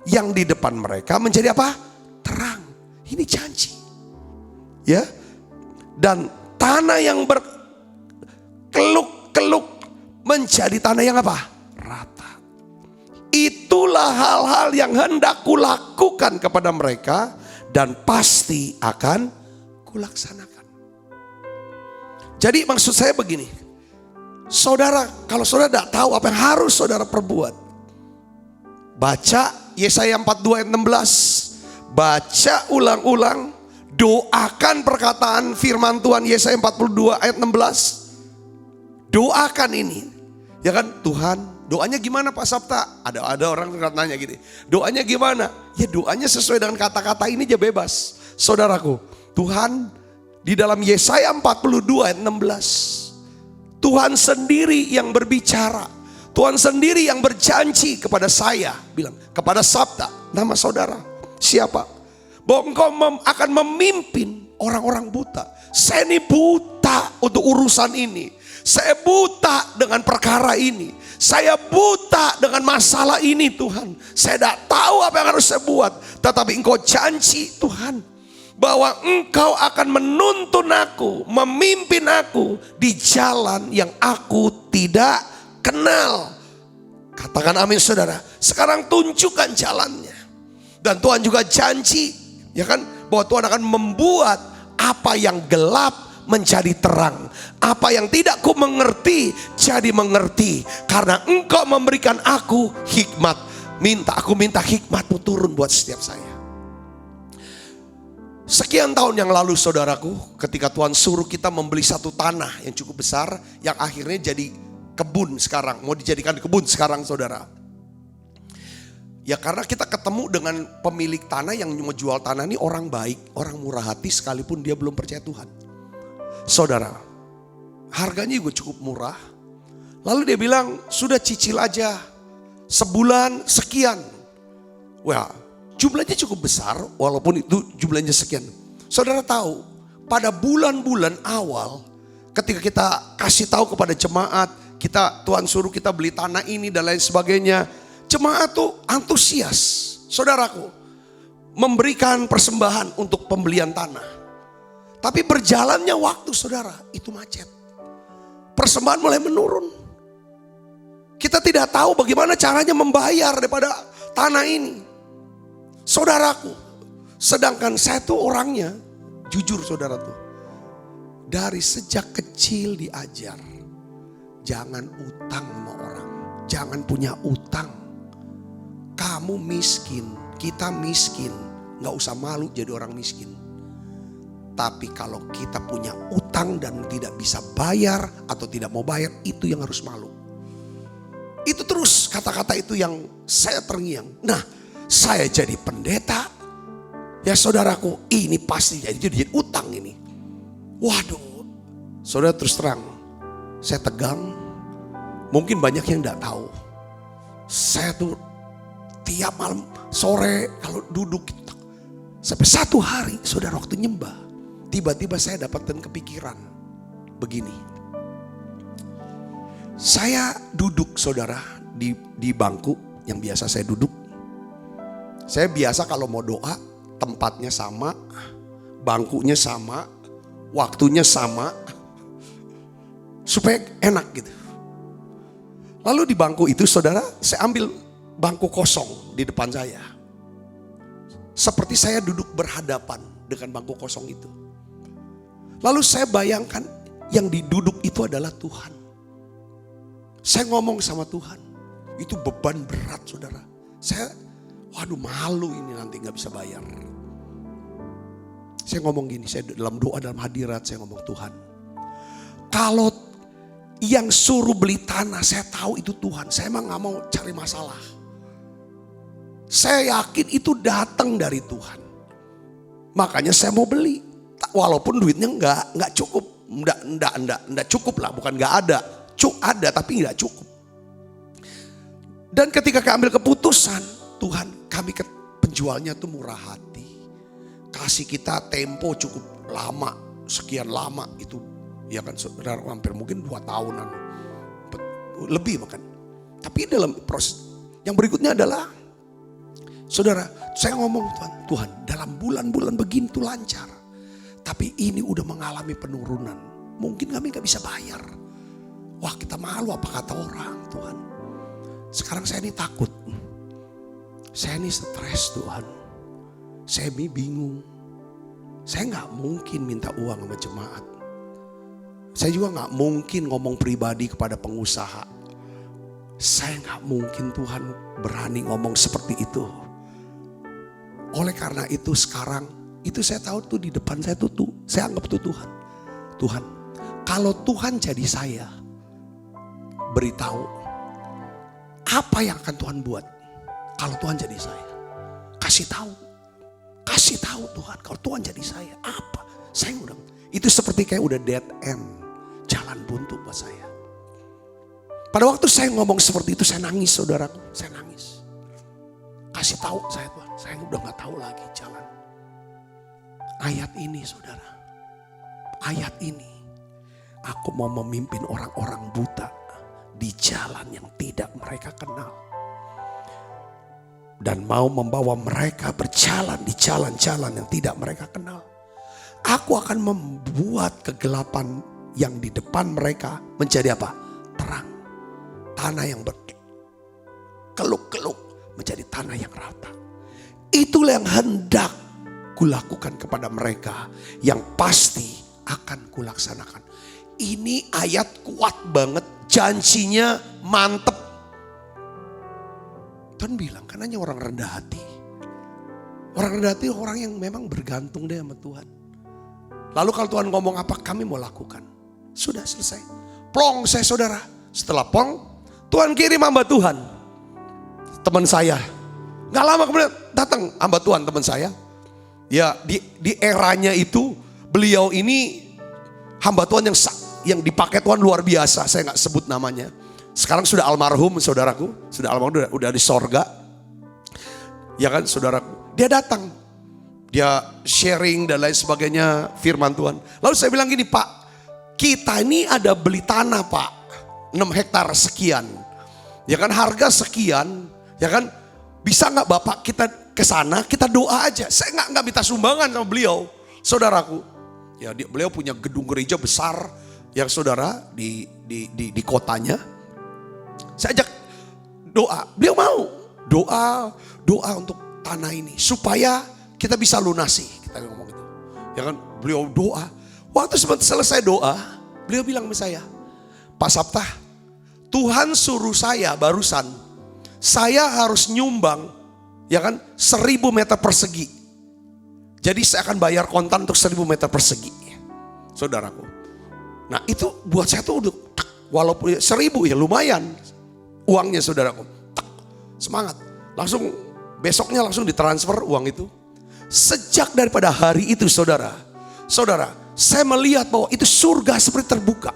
yang di depan mereka menjadi apa? Terang. Ini janji. Ya. Dan tanah yang berkeluk-keluk menjadi tanah yang apa? Rata. Itulah hal-hal yang hendak kulakukan kepada mereka dan pasti akan kulaksanakan. Jadi maksud saya begini. Saudara, kalau saudara tidak tahu apa yang harus saudara perbuat, baca Yesaya 42 ayat 16. Baca ulang-ulang. Doakan perkataan firman Tuhan Yesaya 42 ayat 16. Doakan ini. Ya kan, Tuhan, doanya gimana Pak Sabta? Ada orang yang nanya gini. Doanya gimana? Ya doanya sesuai dengan kata-kata ini aja bebas. Saudaraku, Tuhan di dalam Yesaya 42 ayat 16. Tuhan sendiri yang berbicara. Tuhan sendiri yang berjanji kepada saya. Bilang, kepada Sabta, nama saudara. Siapa? Bahwa engkau akan memimpin orang-orang buta. Saya ini buta untuk urusan ini. Saya buta dengan perkara ini. Saya buta dengan masalah ini Tuhan. Saya tidak tahu apa yang harus saya buat. Tetapi engkau janji Tuhan, bahwa engkau akan menuntun aku, memimpin aku di jalan yang aku tidak kenal. Katakan amin saudara. Sekarang tunjukkan jalannya. Dan Tuhan juga janji, ya kan, bahwa Tuhan akan membuat apa yang gelap menjadi terang. Apa yang tidak ku mengerti jadi mengerti. Karena engkau memberikan aku hikmat. Aku minta hikmatmu turun buat setiap saya. Sekian tahun yang lalu saudaraku, ketika Tuhan suruh kita membeli satu tanah yang cukup besar, yang akhirnya jadi kebun sekarang, mau dijadikan kebun sekarang saudara. Ya karena kita ketemu dengan pemilik tanah yang mau jual tanah ini orang baik, orang murah hati sekalipun dia belum percaya Tuhan. Saudara, harganya juga cukup murah. Lalu dia bilang, sudah cicil aja, sebulan sekian. Wah, jumlahnya cukup besar walaupun itu jumlahnya sekian. Saudara tahu, pada bulan-bulan awal ketika kita kasih tahu kepada jemaat, Tuhan suruh kita beli tanah ini dan lain sebagainya. Jemaat tuh antusias, saudaraku, memberikan persembahan untuk pembelian tanah. Tapi berjalannya waktu saudara, itu macet. Persembahan mulai menurun. Kita tidak tahu bagaimana caranya membayar daripada tanah ini. Saudaraku, sedangkan saya tuh orangnya, jujur saudara tuh, dari sejak kecil diajar, jangan utang sama orang, jangan punya utang. Kamu miskin, kita miskin, gak usah malu jadi orang miskin. Tapi kalau kita punya utang dan tidak bisa bayar atau tidak mau bayar, itu yang harus malu. Itu terus kata-kata itu yang saya terngiang. Nah, saya jadi pendeta, ya saudaraku, ini pasti jadi utang ini. Waduh, saudara terus terang, saya tegang. Mungkin banyak yang gak tahu. Saya tuh tiap malam sore kalau duduk sampai satu hari saudara waktu nyembah, tiba-tiba saya dapatkan kepikiran begini. Saya duduk saudara di bangku yang biasa saya duduk. Saya biasa kalau mau doa tempatnya sama, bangkunya sama, waktunya sama, supaya enak gitu. Lalu di bangku itu saudara saya ambil bangku kosong di depan saya. Seperti saya duduk berhadapan dengan bangku kosong itu. Lalu saya bayangkan yang diduduk itu adalah Tuhan. Saya ngomong sama Tuhan. Itu beban berat saudara. Saya, waduh malu ini nanti gak bisa bayar. Saya ngomong gini, saya dalam doa dalam hadirat saya ngomong, Tuhan, kalau yang suruh beli tanah saya tahu itu Tuhan. Saya emang gak mau cari masalah. Saya yakin itu datang dari Tuhan. Makanya saya mau beli. Walaupun duitnya enggak cukup. Enggak cukup lah, bukan enggak ada. Ada tapi enggak cukup. Dan ketika kami ambil keputusan, Tuhan, kami penjualnya tuh murah hati. Kasih kita tempo cukup lama, sekian lama itu. Ya kan saudara, hampir mungkin 2 tahunan. Lebih bahkan. Tapi dalam proses yang berikutnya adalah, saudara, saya ngomong Tuhan dalam bulan-bulan begini tuh lancar. Tapi ini udah mengalami penurunan. Mungkin kami gak bisa bayar. Wah kita malu apa kata orang Tuhan. Sekarang saya ini takut. Saya ini stres Tuhan. Saya ini bingung. Saya gak mungkin minta uang sama jemaat. Saya juga gak mungkin ngomong pribadi kepada pengusaha. Saya gak mungkin Tuhan berani ngomong seperti itu. Oleh karena itu sekarang, itu saya tahu tuh di depan saya tuh saya anggap tuh Tuhan. Tuhan, kalau Tuhan jadi saya, beritahu apa yang akan Tuhan buat. Kalau Tuhan jadi saya, kasih tahu Tuhan. Kalau Tuhan jadi saya, apa? Saya udah, itu seperti kayak udah dead end, jalan buntu buat saya. Pada waktu saya ngomong seperti itu, saya nangis saudaraku, saya nangis. Kasih tahu saya Tuhan, saya udah gak tahu lagi jalan. Ayat ini saudara, ayat ini, aku mau memimpin orang-orang buta di jalan yang tidak mereka kenal. Dan mau membawa mereka berjalan di jalan-jalan yang tidak mereka kenal. Aku akan membuat kegelapan yang di depan mereka menjadi apa? Terang. Tanah yang berkeluk-keluk menjadi tanah yang rata. Itulah yang hendak kulakukan kepada mereka, yang pasti akan kulaksanakan. Ini ayat kuat banget, janjinya mantep. Tuhan bilang kan hanya orang rendah hati. Orang rendah hati orang yang memang bergantung deh sama Tuhan. Lalu kalau Tuhan ngomong apa, kami mau lakukan. Sudah selesai. Plong saya saudara. Setelah plong, Tuhan kirim hamba Tuhan. Teman saya. Gak lama kemudian datang hamba Tuhan teman saya. Ya di eranya itu beliau ini hamba Tuhan yang dipakai Tuhan luar biasa. Saya gak sebut namanya. Sekarang sudah almarhum saudaraku. Sudah almarhum, udah di sorga. Ya kan saudaraku. Dia datang. Dia sharing dan lain sebagainya firman Tuhan. Lalu saya bilang gini, Pak, kita ini ada beli tanah Pak. 6 hektar sekian. Ya kan harga sekian. Ya kan bisa gak Bapak kita ke sana, kita doa aja. Saya nggak minta sumbangan sama beliau, saudaraku. Ya beliau punya gedung gereja besar yang saudara di kotanya. Saya ajak doa, beliau mau doa untuk tanah ini supaya kita bisa lunasi. Kita ngomong gitu. Ya kan beliau doa. Waktu selesai doa, beliau bilang sama saya, Pak Sapta, Tuhan suruh saya barusan, saya harus nyumbang. Ya kan 1000 meter persegi. Jadi saya akan bayar kontan untuk 1000 meter persegi. Saudaraku. Nah itu buat saya tuh udah walaupun 1000 ya lumayan uangnya saudaraku. Semangat. Langsung besoknya langsung ditransfer uang itu. Sejak daripada hari itu saudara, saya melihat bahwa itu surga seperti terbuka.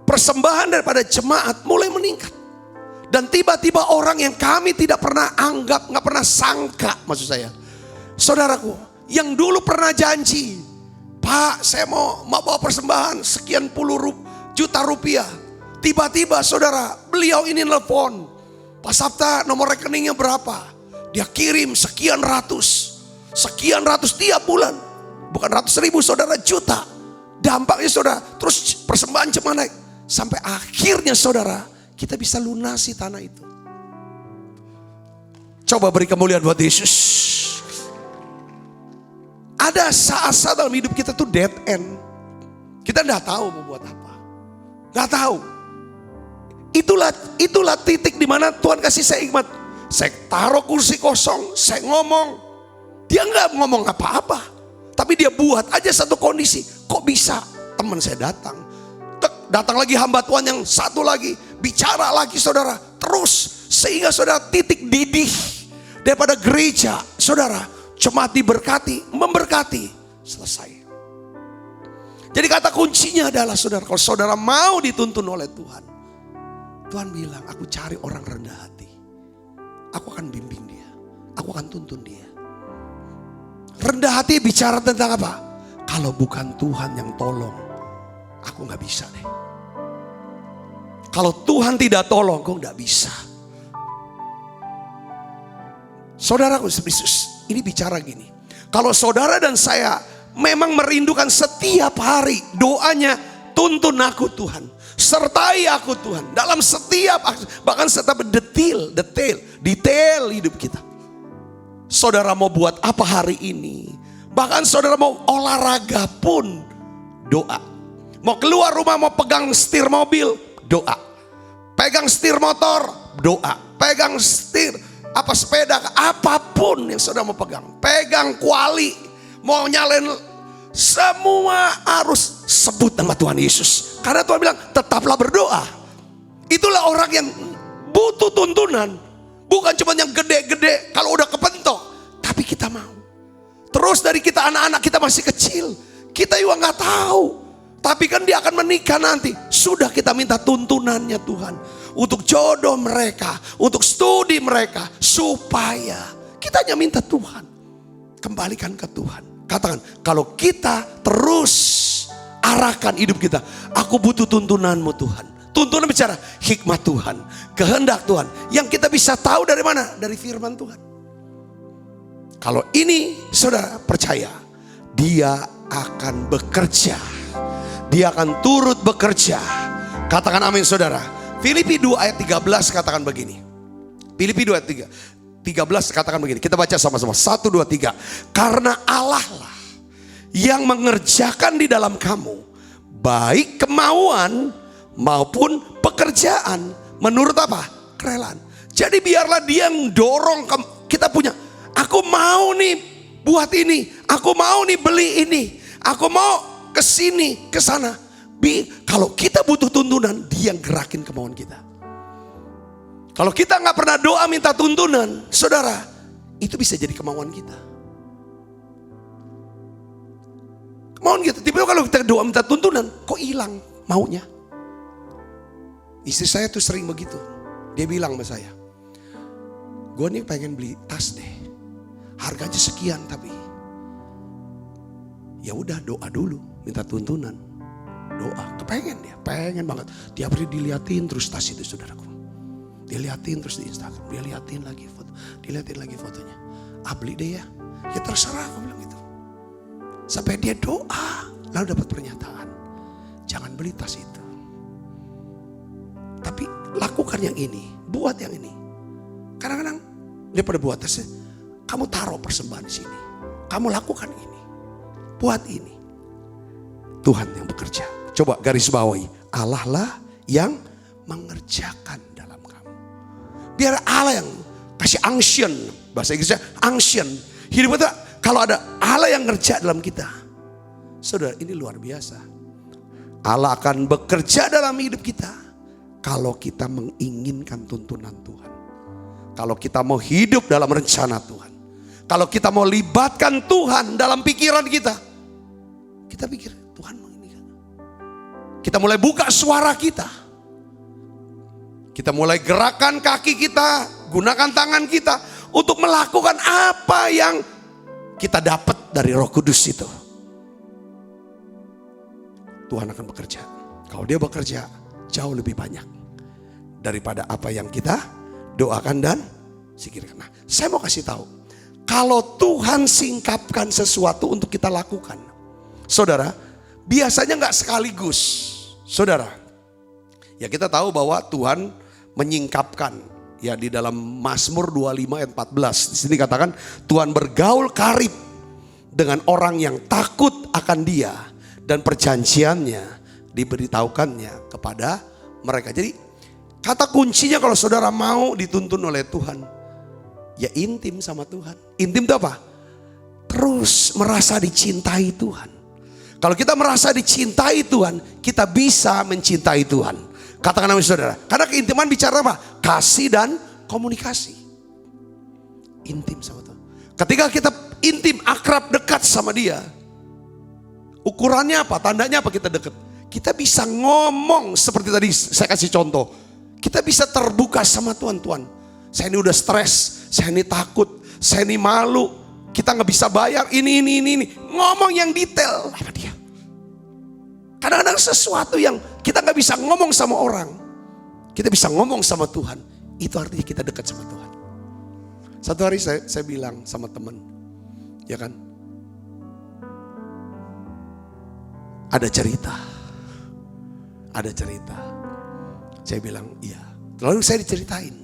Persembahan daripada jemaat mulai meningkat. Dan tiba-tiba orang yang kami tidak pernah anggap, gak pernah sangka maksud saya. Saudaraku, yang dulu pernah janji, Pak saya mau bawa persembahan sekian juta rupiah. Tiba-tiba saudara, beliau ini nelfon, Pak Sapta nomor rekeningnya berapa? Dia kirim sekian ratus tiap bulan. Bukan ratus ribu saudara, juta. Dampaknya saudara, terus persembahan cuma naik. Sampai akhirnya saudara, kita bisa lunasi tanah itu. Coba beri kemuliaan buat Yesus. Ada saat-saat dalam hidup kita tuh dead end. Kita gak tahu mau buat apa. Gak tahu. Itulah titik dimana Tuhan kasih saya hikmat. Saya taruh kursi kosong, saya ngomong. Dia gak ngomong apa-apa. Tapi dia buat aja satu kondisi. Kok bisa? Teman saya datang. Datang lagi hamba Tuhan yang satu lagi. Bicara lagi saudara. Terus sehingga saudara titik didih. Daripada gereja saudara. Jemaat diberkati. Memberkati. Selesai. Jadi kata kuncinya adalah saudara. Kalau saudara mau dituntun oleh Tuhan. Tuhan bilang aku cari orang rendah hati. Aku akan bimbing dia. Aku akan tuntun dia. Rendah hati bicara tentang apa? Kalau bukan Tuhan yang tolong. Aku gak bisa deh. Kalau Tuhan tidak tolong, kau gak bisa. Saudaraku, ini bicara gini. Kalau saudara dan saya memang merindukan setiap hari doanya, tuntun aku Tuhan. Sertai aku Tuhan. Dalam setiap, bahkan setiap detail hidup kita. Saudara mau buat apa hari ini? Bahkan saudara mau olahraga pun doa. Mau keluar rumah, mau pegang setir mobil, doa. Pegang setir motor, doa. Pegang setir sepeda, apapun yang saudara mau pegang. Pegang kuali, mau nyalain, semua harus sebut nama Tuhan Yesus. Karena Tuhan bilang tetaplah berdoa. Itulah orang yang butuh tuntunan. Bukan cuma yang gede-gede kalau udah kepentok. Tapi kita mau. Terus dari kita anak-anak kita masih kecil. Kita juga gak tahu. Tapi kan dia akan menikah nanti. Sudah kita minta tuntunannya Tuhan. Untuk jodoh mereka. Untuk studi mereka. Supaya kita hanya minta Tuhan. Kembalikan ke Tuhan. Katakan, kalau kita terus arahkan hidup kita. Aku butuh tuntunanmu Tuhan. Tuntunan bicara hikmat Tuhan. Kehendak Tuhan. Yang kita bisa tahu dari mana? Dari firman Tuhan. Kalau ini saudara percaya. Dia akan bekerja. Dia akan turut bekerja. Katakan amin saudara. Filipi 2 ayat 13 katakan begini. Filipi 2 ayat 13 katakan begini. Kita baca sama-sama. 1, 2, 3. Karena Allah lah yang mengerjakan di dalam kamu. Baik kemauan maupun pekerjaan. Menurut apa? Kerelaan. Jadi biarlah dia yang dorong kita punya. Aku mau nih buat ini, aku mau nih beli ini, aku mau ke sini, ke sana. Kalau kita butuh tuntunan, dia yang gerakin kemauan kita. Kalau kita nggak pernah doa minta tuntunan, saudara, itu bisa jadi kemauan kita. Kemauan kita. Tiba-tiba kalau kita doa minta tuntunan, kok hilang maunya? Istri saya tuh sering begitu. Dia bilang sama saya, gue nih pengen beli tas deh, harganya sekian, tapi ya udah doa dulu, minta tuntunan, doa. Kepengen dia, pengen banget. Tiap hari diliatin terus tas itu, saudaraku. Diliatin terus di Instagram, dia liatin lagi foto, diliatin lagi fotonya. Beli deh ya, ya terserah, aku bilang gitu. Sampai dia doa, lalu dapat pernyataan, jangan beli tas itu. Tapi lakukan yang ini, buat yang ini. Kadang-kadang daripada buat tasnya, kamu taruh persembahan di sini. Kamu lakukan ini, buat ini. Tuhan yang bekerja. Coba garis bawahi, Allah lah yang mengerjakan dalam kamu. Biar Allah yang kasih unction, bahasa Inggrisnya unction. Hidup kita kalau ada Allah yang ngerja dalam kita, saudara, ini luar biasa. Allah akan bekerja dalam hidup kita. Kalau kita menginginkan tuntunan Tuhan. Kalau kita mau hidup dalam rencana Tuhan. Kalau kita mau libatkan Tuhan dalam pikiran kita. Kita pikir Tuhan mau ini kan. Kita mulai buka suara kita. Kita mulai gerakan kaki kita. Gunakan tangan kita. Untuk melakukan apa yang kita dapat dari Roh Kudus itu. Tuhan akan bekerja. Kalau dia bekerja, jauh lebih banyak daripada apa yang kita doakan dan sikirkan. Nah, saya mau kasih tahu, kalau Tuhan singkapkan sesuatu untuk kita lakukan, saudara, biasanya nggak sekaligus, saudara. Ya kita tahu bahwa Tuhan menyingkapkan, ya di dalam Mazmur 25 ayat 14, di sini katakan Tuhan bergaul karib dengan orang yang takut akan Dia dan perjanjiannya diberitahukannya kepada mereka. Jadi kata kuncinya kalau saudara mau dituntun oleh Tuhan, ya intim sama Tuhan. Intim itu apa? Terus merasa dicintai Tuhan. Kalau kita merasa dicintai Tuhan, kita bisa mencintai Tuhan. Katakan nama saudara. Karena keintiman bicara apa? Kasih dan komunikasi. Intim sama Tuhan. Ketika kita intim, akrab, dekat sama Dia, ukurannya apa? Tandanya apa kita dekat? Kita bisa ngomong seperti tadi saya kasih contoh. Kita bisa terbuka sama Tuhan. Tuhan, saya ini udah stres, saya ini takut, saya ini malu. Kita nggak bisa bayar ini. Ngomong yang detail sama Dia. Kadang-kadang sesuatu yang kita nggak bisa ngomong sama orang, kita bisa ngomong sama Tuhan. Itu artinya kita dekat sama Tuhan. Satu hari saya bilang sama teman, ya kan, ada cerita. Saya bilang iya. Lalu saya diceritain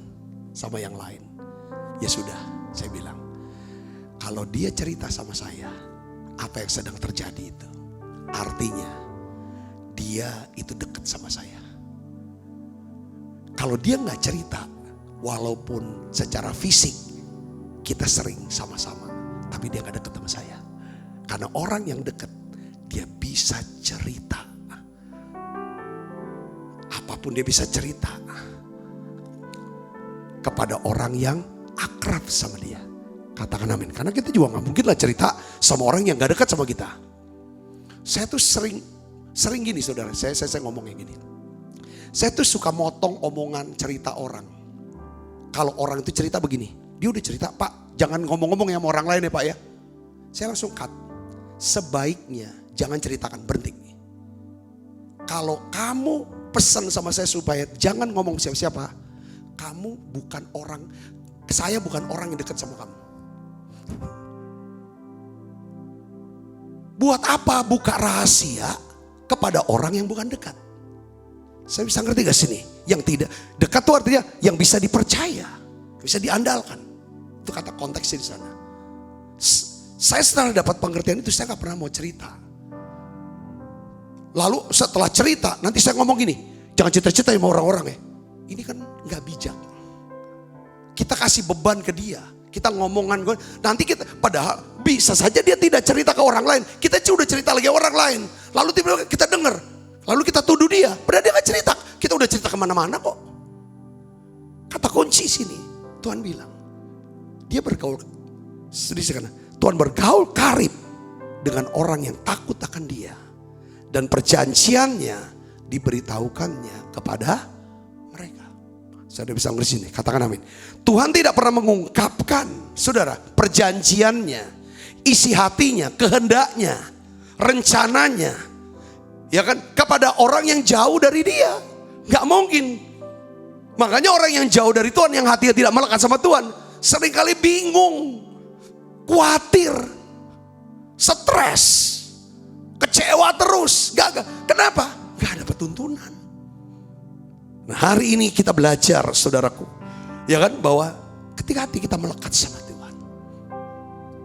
sama yang lain. Ya sudah, saya bilang, kalau dia cerita sama saya apa yang sedang terjadi itu, artinya dia itu dekat sama saya. Kalau dia nggak cerita, walaupun secara fisik kita sering sama-sama, tapi dia nggak dekat sama saya. Karena orang yang dekat, dia bisa cerita. Apapun dia bisa cerita kepada orang yang akrab sama dia. Katakan amin. Karena kita juga gak mungkin lah cerita sama orang yang gak dekat sama kita. Saya tuh sering gini saudara. Saya ngomong yang gini. Saya tuh suka motong omongan cerita orang. Kalau orang itu cerita begini, dia udah cerita, Pak jangan ngomong-ngomong sama orang lain ya Pak ya. Saya langsung cut. Sebaiknya jangan ceritakan, berhenti. Kalau kamu pesan sama saya supaya jangan ngomong siapa-siapa, kamu bukan orang, saya bukan orang yang dekat sama kamu. Buat apa buka rahasia kepada orang yang bukan dekat? Saya bisa ngerti gak sini? Yang tidak dekat itu artinya yang bisa dipercaya, bisa diandalkan. Itu kata konteksnya di sana. Saya setelah dapat pengertian itu, saya gak pernah mau cerita. Lalu setelah cerita, nanti saya ngomong gini, jangan cerita-cerita sama orang-orang ya. Ini kan gak bijak. Kita kasih beban ke dia, Kita ngomongan, nanti kita, padahal bisa saja dia tidak cerita ke orang lain. Kita udah cerita lagi orang lain. Lalu tiba-tiba kita dengar. Lalu kita tuduh dia. Padahal dia gak cerita. Kita udah cerita kemana-mana kok. Kata kunci sini, Tuhan bilang. Dia bergaul. Tuhan bergaul karib dengan orang yang takut akan dia. Dan perjanjiannya diberitahukannya kepada mereka. Saya udah bisa ngerti sini, katakan amin. Tuhan tidak pernah mengungkapkan, saudara, perjanjiannya, isi hatinya, kehendaknya, rencananya, ya kan, kepada orang yang jauh dari dia. Gak mungkin. Makanya orang yang jauh dari Tuhan, yang hatinya tidak melekat sama Tuhan, seringkali bingung, khawatir, stres, kecewa terus. Kenapa? Gak ada tuntunan. Nah, hari ini kita belajar, saudaraku, ya kan, bahwa ketika hati kita melekat sama Tuhan,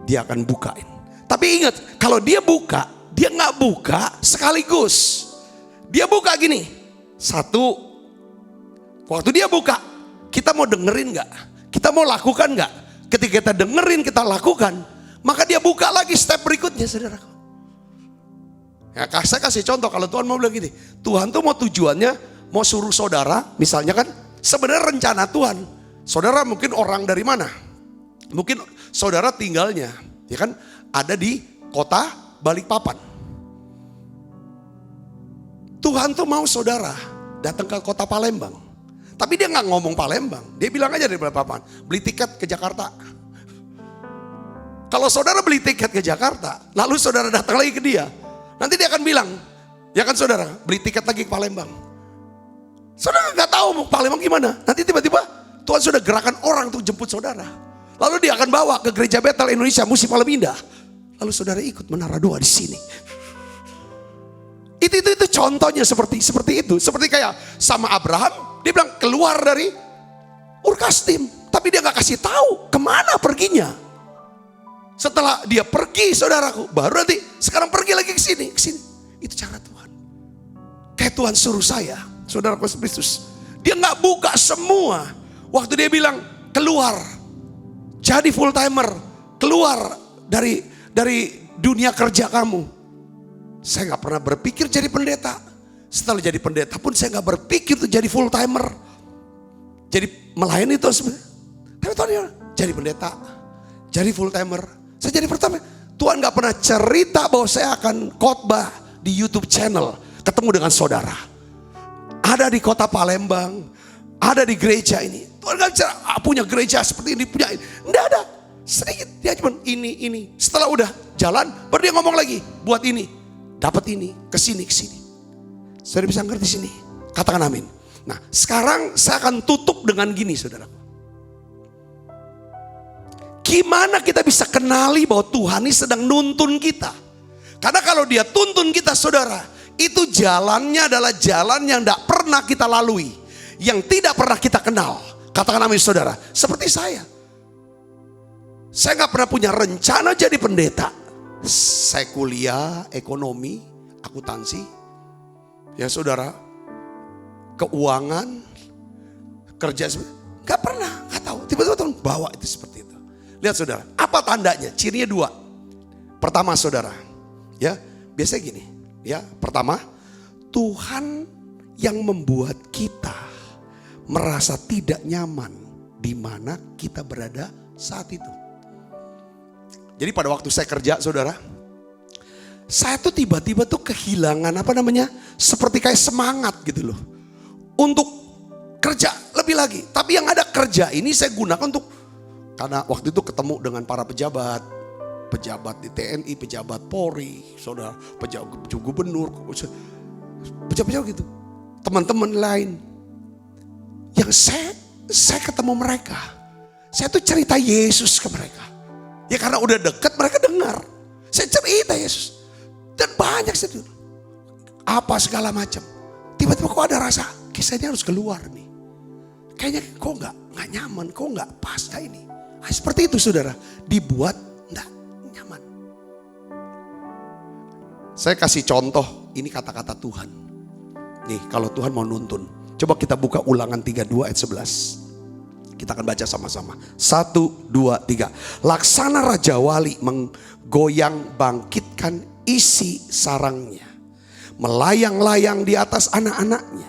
dia akan bukain. Tapi ingat, kalau dia buka, dia gak buka sekaligus. Dia buka gini, satu, waktu dia buka, kita mau dengerin gak? Kita mau lakukan gak? Ketika kita dengerin, kita lakukan, maka dia buka lagi step berikutnya, saudaraku. Ya, saya kasih contoh, kalau Tuhan mau bilang gini, Tuhan tuh mau tujuannya, mau suruh saudara, misalnya kan, sebenarnya rencana Tuhan, saudara mungkin orang dari mana? Mungkin saudara tinggalnya, ya kan, ada di kota Balikpapan. Tuhan tuh mau saudara datang ke kota Palembang. Tapi dia nggak ngomong Palembang, dia bilang aja dari Balikpapan, beli tiket ke Jakarta. Kalau saudara beli tiket ke Jakarta, lalu saudara datang lagi ke dia, nanti dia akan bilang, ya kan saudara, beli tiket lagi ke Palembang. Saudara nggak tahu mau Palembang gimana. Nanti tiba-tiba Tuhan sudah gerakan orang untuk jemput saudara. Lalu dia akan bawa ke gereja Betel Indonesia Musi Malam Indah. Lalu saudara ikut menara doa di sini. Itu contohnya seperti itu. Seperti kayak sama Abraham, dia bilang keluar dari Ur Kasdim, tapi dia nggak kasih tahu kemana perginya. Setelah dia pergi, saudaraku, baru nanti sekarang pergi lagi ke sini. Itu cara Tuhan. Kayak Tuhan suruh saya, saudara Kristus, dia nggak buka semua. Waktu dia bilang keluar, jadi full timer, keluar dari dunia kerja kamu. Saya nggak pernah berpikir jadi pendeta. Setelah jadi pendeta pun saya nggak berpikir tuh jadi full timer, jadi melayani itu sebenarnya. Tapi Tuhan dia jadi pendeta, jadi full timer. Saya jadi pertama. Tuhan nggak pernah cerita bahwa saya akan khotbah di YouTube channel, ketemu dengan saudara. Ada di kota Palembang, ada di gereja ini. Tuhan gak bicara, punya gereja seperti ini, punya ini. Enggak ada, sedikit. Dia cuma ini. Setelah udah jalan, baru dia ngomong lagi, buat ini, dapat ini, kesini. Saudara bisa ngerti sini? Katakan amin. Nah, sekarang saya akan tutup dengan gini, saudara. Gimana kita bisa kenali bahwa Tuhan ini sedang nuntun kita? Karena kalau dia tuntun kita, saudara, itu jalannya adalah jalan yang tidak pernah kita lalui, yang tidak pernah kita kenal. Katakan amin, saudara. Seperti saya gak pernah punya rencana jadi pendeta. Saya kuliah ekonomi, akuntansi, ya saudara, keuangan, kerja, gak pernah, gak tahu. Tiba-tiba Tuhan bawa itu seperti itu. Lihat saudara, apa tandanya? Cirinya dua. Pertama saudara, ya biasanya gini. Ya, pertama, Tuhan yang membuat kita merasa tidak nyaman di mana kita berada saat itu. Jadi pada waktu saya kerja, saudara, saya tuh tiba-tiba tuh kehilangan seperti kayak semangat gitu loh, untuk kerja lebih lagi. Tapi yang ada kerja ini saya gunakan karena waktu itu ketemu dengan para pejabat di TNI, pejabat Polri, saudara, pejabat gubernur, pejabat gitu, teman-teman lain, yang saya ketemu mereka, saya tuh cerita Yesus ke mereka, ya karena udah dekat mereka dengar, saya cerita Yesus, dan banyak sih apa segala macam. Tiba-tiba kok ada rasa, kisahnya harus keluar nih, kayaknya kok nggak nyaman, kok nggak pas kayak ini. Nah, seperti itu saudara, dibuat nggak nyaman. Saya kasih contoh, ini kata-kata Tuhan. Nih kalau Tuhan mau nuntun, coba kita buka Ulangan 32 ayat 11. Kita akan baca sama-sama. 1, 2, 3. Laksana Raja Wali menggoyang bangkitkan isi sarangnya. Melayang-layang di atas anak-anaknya.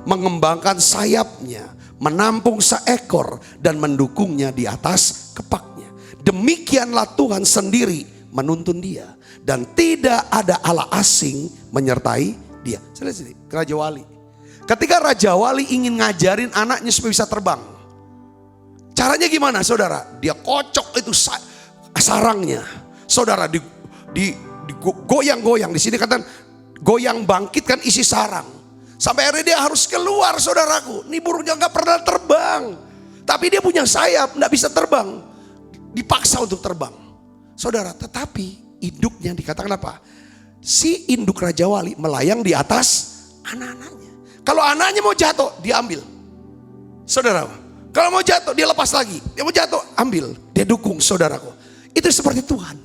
Mengembangkan sayapnya. Menampung seekor dan mendukungnya di atas kepaknya. Demikianlah Tuhan sendiri menuntun dia. Dan tidak ada Allah asing menyertai dia. Saya lihat sini, Raja Wali. Ketika Raja Wali ingin ngajarin anaknya supaya bisa terbang. Caranya gimana saudara? Dia kocok itu sarangnya. Saudara digoyang-goyang. Di sini kata goyang bangkitkan isi sarang. Sampai akhirnya dia harus keluar saudaraku. Ini burungnya gak pernah terbang. Tapi dia punya sayap, gak bisa terbang. Dipaksa untuk terbang. Saudara, tetapi induknya dikatakan apa? Si induk Raja Wali melayang di atas anak-anaknya. Kalau anaknya mau jatuh, dia ambil. Saudara, kalau mau jatuh, dia lepas lagi. Dia mau jatuh, ambil. Dia dukung saudaraku. Itu seperti Tuhan.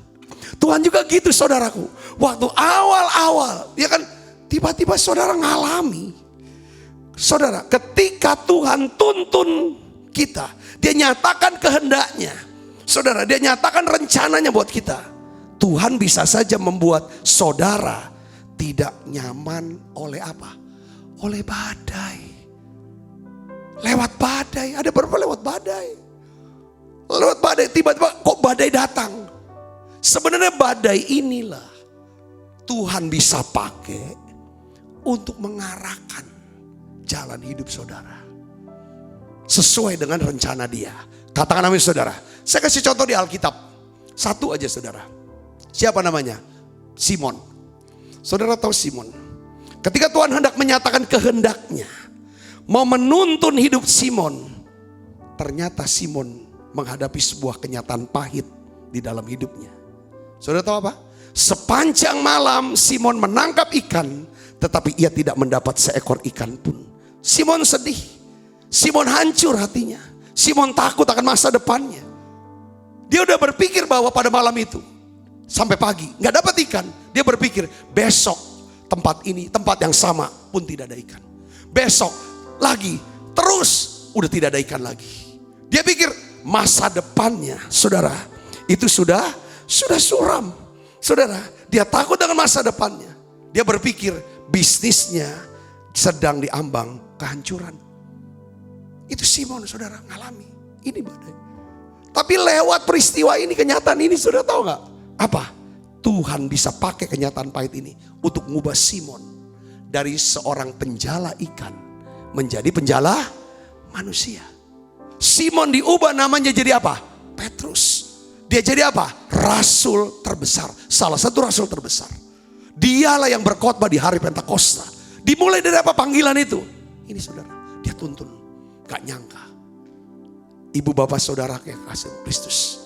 Tuhan juga gitu saudaraku. Waktu awal-awal, dia kan tiba-tiba saudara ngalami. Saudara, ketika Tuhan tuntun kita, dia nyatakan kehendaknya. Saudara, dia nyatakan rencananya buat kita. Tuhan bisa saja membuat saudara tidak nyaman oleh apa? Oleh badai. Lewat badai, ada berapa lewat badai? Lewat badai, tiba-tiba kok badai datang. Sebenarnya badai inilah Tuhan bisa pakai untuk mengarahkan jalan hidup saudara. Sesuai dengan rencana dia. Katakan amin saudara. Saya kasih contoh di Alkitab. Satu aja saudara. Siapa namanya? Simon. Saudara tahu Simon. Ketika Tuhan hendak menyatakan kehendaknya. Mau menuntun hidup Simon. Ternyata Simon menghadapi sebuah kenyataan pahit di dalam hidupnya. Saudara tahu apa? Sepanjang malam Simon menangkap ikan. Tetapi ia tidak mendapat seekor ikan pun. Simon sedih. Simon hancur hatinya. Simon takut akan masa depannya. Dia udah berpikir bahwa pada malam itu sampai pagi gak dapat ikan. Dia berpikir besok tempat ini, tempat yang sama pun tidak ada ikan. Besok lagi terus udah tidak ada ikan lagi. Dia pikir masa depannya saudara itu sudah suram. Saudara, dia takut dengan masa depannya. Dia berpikir bisnisnya sedang diambang kehancuran. Itu Simon saudara ngalami. Ini badai. Tapi lewat peristiwa ini, kenyataan ini saudara tahu gak? Apa? Tuhan bisa pakai kenyataan pahit ini untuk mengubah Simon dari seorang penjala ikan menjadi penjala manusia. Simon diubah namanya jadi apa? Petrus. Dia jadi apa? Rasul terbesar. Salah satu rasul terbesar. Dialah yang berkhotbah di hari Pentakosta. Dimulai dari apa panggilan itu? Ini saudara, dia tuntun. Gak nyangka. Ibu bapak saudara yang kasih Kristus.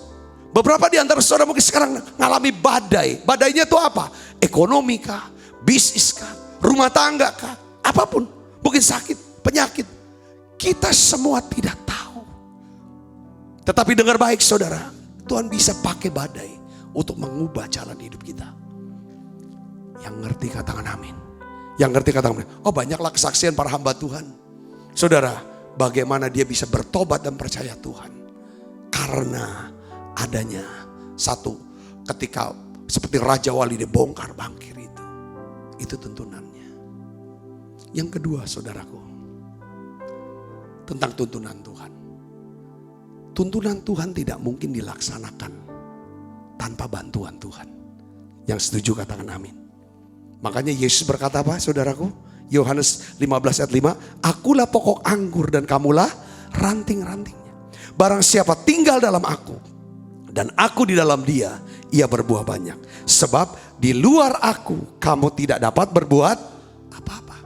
Beberapa di antara saudara mungkin sekarang ngalami badai. Badainya itu apa? Ekonomi kah? Bisnis kah? Rumah tangga kah? Apapun. Mungkin sakit, penyakit. Kita semua tidak tahu. Tetapi dengar baik saudara. Tuhan bisa pakai badai untuk mengubah jalan hidup kita. Yang ngerti katakan amin. Yang ngerti katakan amin. Oh banyaklah kesaksian para hamba Tuhan. Saudara, bagaimana dia bisa bertobat dan percaya Tuhan. Karena adanya satu, ketika seperti Raja Wali dia bongkar bangkir itu. Itu tuntunannya. Yang kedua saudaraku. Tentang tuntunan Tuhan. Tuntunan Tuhan tidak mungkin dilaksanakan tanpa bantuan Tuhan. Yang setuju katakan amin. Makanya Yesus berkata apa saudaraku? Yohanes 15 ayat 5. Akulah pokok anggur dan kamulah ranting-rantingnya. Barang siapa tinggal dalam aku dan aku di dalam dia, ia berbuah banyak. Sebab di luar aku kamu tidak dapat berbuat apa-apa.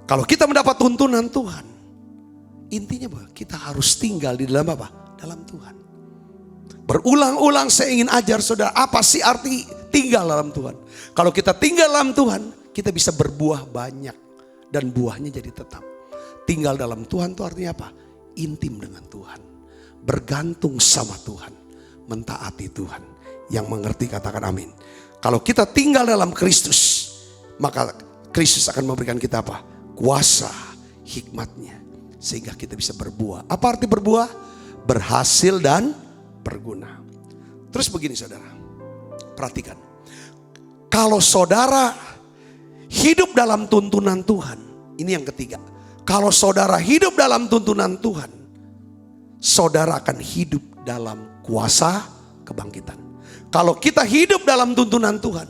Kalau kita mendapat tuntunan Tuhan, intinya bahwa kita harus tinggal di dalam apa? Dalam Tuhan. Berulang-ulang saya ingin ajar saudara, apa sih arti tinggal dalam Tuhan? Kalau kita tinggal dalam Tuhan, kita bisa berbuah banyak dan buahnya jadi tetap. Tinggal dalam Tuhan itu artinya apa? Intim dengan Tuhan. Bergantung sama Tuhan. Mentaati Tuhan. Yang mengerti katakan amin. Kalau kita tinggal dalam Kristus, maka Kristus akan memberikan kita apa? Kuasa, hikmatnya. sehingga kita bisa berbuah. Apa arti berbuah? Berhasil dan berguna. Terus begini saudara, perhatikan. Kalau saudara hidup dalam tuntunan Tuhan, ini yang ketiga. Kalau saudara hidup dalam tuntunan Tuhan, saudara akan hidup dalam kuasa kebangkitan. Kalau kita hidup dalam tuntunan Tuhan,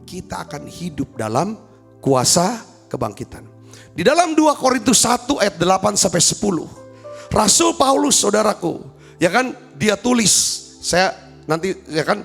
kita akan hidup dalam kuasa kebangkitan. Di dalam 2 Korintus 1 ayat 8 sampai 10, Rasul Paulus saudaraku, ya kan, dia tulis, saya nanti ya kan,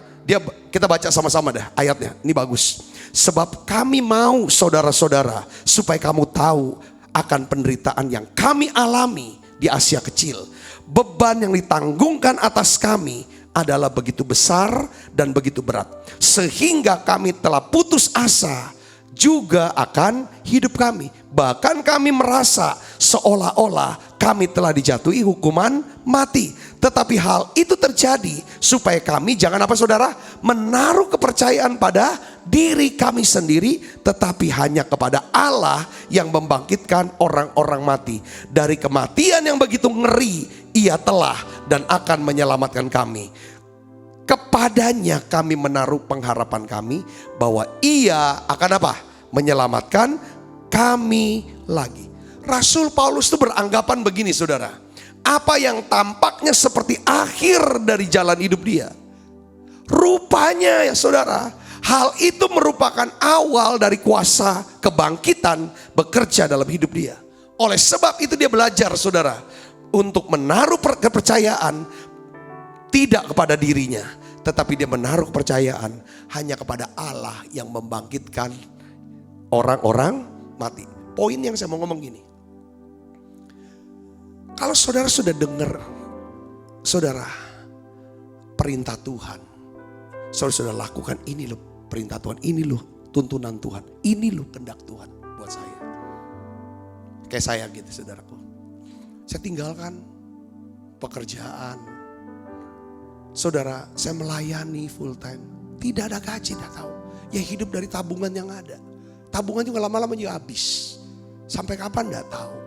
kita baca sama-sama dah ayatnya. Ini bagus. Sebab kami mau saudara-saudara supaya kamu tahu akan penderitaan yang kami alami di Asia Kecil. Beban yang ditanggungkan atas kami adalah begitu besar dan begitu berat, sehingga kami telah putus asa juga akan hidup kami. Bahkan kami merasa seolah-olah kami telah dijatuhi hukuman mati. Tetapi hal itu terjadi supaya kami jangan apa saudara? Menaruh kepercayaan pada diri kami sendiri, tetapi hanya kepada Allah yang membangkitkan orang-orang mati. Dari kematian yang begitu ngeri, Ia telah dan akan menyelamatkan kami. Kepadanya kami menaruh pengharapan kami bahwa Ia akan apa? Menyelamatkan kami lagi. Rasul Paulus itu beranggapan begini saudara. Apa yang tampaknya seperti akhir dari jalan hidup dia, rupanya ya saudara, hal itu merupakan awal dari kuasa kebangkitan bekerja dalam hidup dia. Oleh sebab itu dia belajar saudara untuk menaruh kepercayaan tidak kepada dirinya, tetapi dia menaruh kepercayaan hanya kepada Allah yang membangkitkan orang-orang mati. Poin yang saya mau ngomong gini. Kalau saudara sudah dengar, saudara, perintah Tuhan, saudara sudah lakukan, ini loh perintah Tuhan, ini loh tuntunan Tuhan, ini loh kehendak Tuhan buat saya. Kayak saya gitu saudaraku. Saya tinggalkan pekerjaan. Saudara, saya melayani full time. Tidak ada gaji, tidak tahu. Ya hidup dari tabungan yang ada. Tabungan juga lama-lama juga habis. Sampai kapan tidak tahu.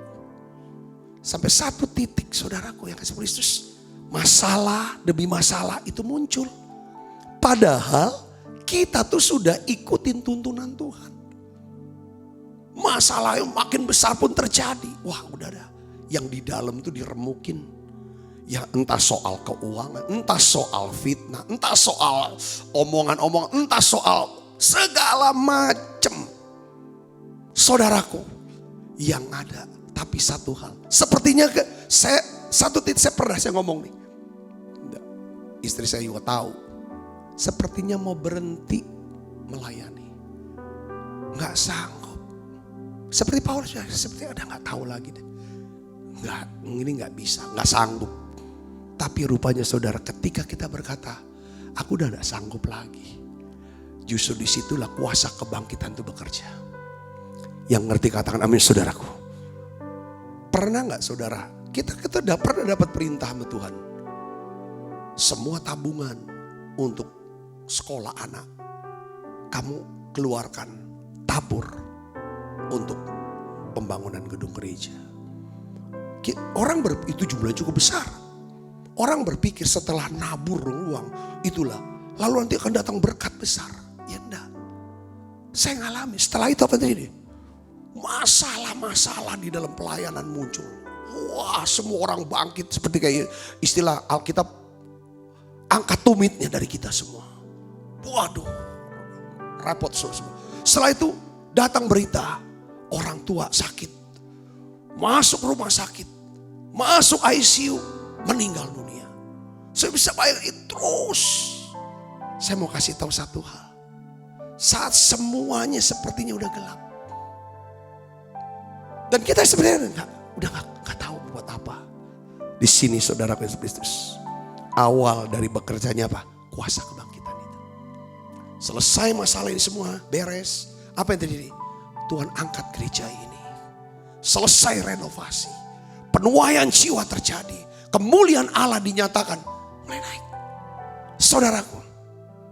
Sampai satu titik saudaraku yang kasih Kristus, masalah demi masalah itu muncul. Padahal kita tuh sudah ikutin tuntunan Tuhan. Masalah yang makin besar pun terjadi. Wah udah ada. Yang di dalam tuh diremukin. Ya entah soal keuangan, entah soal fitnah, entah soal omongan-omongan, entah soal segala macam. Saudaraku yang ada. Tapi satu hal, sepertinya satu titik saya pernah ngomong nih. Istri saya juga tahu. Sepertinya mau berhenti melayani. Nggak sanggup. Seperti Paulus, seperti udah nggak tahu lagi deh. Ini nggak bisa, nggak sanggup. Tapi rupanya saudara, ketika kita berkata, aku udah nggak sanggup lagi. Justru disitulah kuasa kebangkitan itu bekerja. Yang ngerti katakan amin saudaraku. Pernah nggak saudara, kita pernah dapat perintah sama Tuhan. Semua tabungan untuk sekolah anak, kamu keluarkan, tabur untuk pembangunan gedung gereja. Itu jumlahnya cukup besar. Orang berpikir setelah nabur uang, itulah, lalu nanti akan datang berkat besar. Ya enggak. Saya ngalami, setelah itu apa terjadi? Masalah-masalah di dalam pelayanan muncul. Wah, semua orang bangkit seperti kayak istilah Alkitab, angkat tumitnya dari kita semua. Waduh, repot semua. Setelah itu datang berita, orang tua sakit, masuk rumah sakit, masuk ICU, meninggal dunia. Saya bisa bayangin terus. Saya mau kasih tahu satu hal. Saat semuanya sepertinya udah gelap. Dan kita sebenarnya udah nggak tahu buat apa. Di sini saudara Kristus, awal dari bekerjanya apa? Kuasa kebangkitan itu. Selesai masalah ini semua, beres. Apa yang terjadi? Tuhan angkat gereja ini. Selesai renovasi. Penuaian jiwa terjadi. Kemuliaan Allah dinyatakan mulai naik. Saudaraku,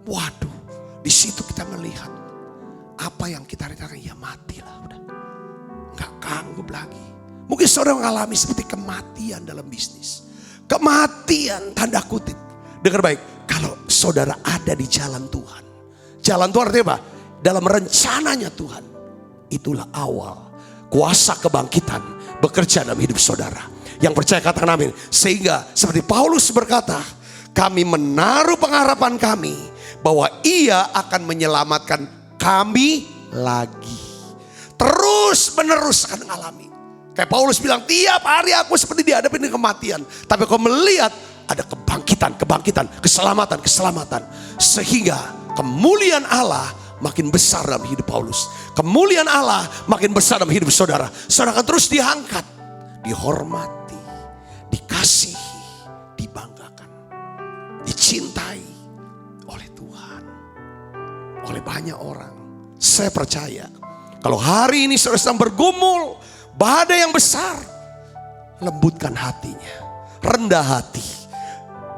waduh, di situ kita melihat apa yang kita rencanakan, ya matilah udah. Gak sanggup lagi. Mungkin saudara mengalami seperti kematian dalam bisnis. Kematian tanda kutip. Dengar baik, kalau saudara ada di jalan Tuhan. Jalan Tuhan artinya apa? Dalam rencananya Tuhan. Itulah awal kuasa kebangkitan bekerja dalam hidup saudara. Yang percaya katakan amin. Sehingga seperti Paulus berkata, kami menaruh pengharapan kami bahwa Ia akan menyelamatkan kami lagi. Terus menerus akan mengalami. Kayak Paulus bilang, tiap hari aku seperti dihadapi dengan kematian. Tapi kau melihat ada kebangkitan, keselamatan. Sehingga kemuliaan Allah makin besar dalam hidup Paulus. Kemuliaan Allah makin besar dalam hidup saudara. Saudara akan terus diangkat, dihormati, dikasihi, dibanggakan, dicintai oleh Tuhan, oleh banyak orang. Saya percaya kalau hari ini saudara sedang bergumul badai yang besar, lembutkan hatinya, rendah hati.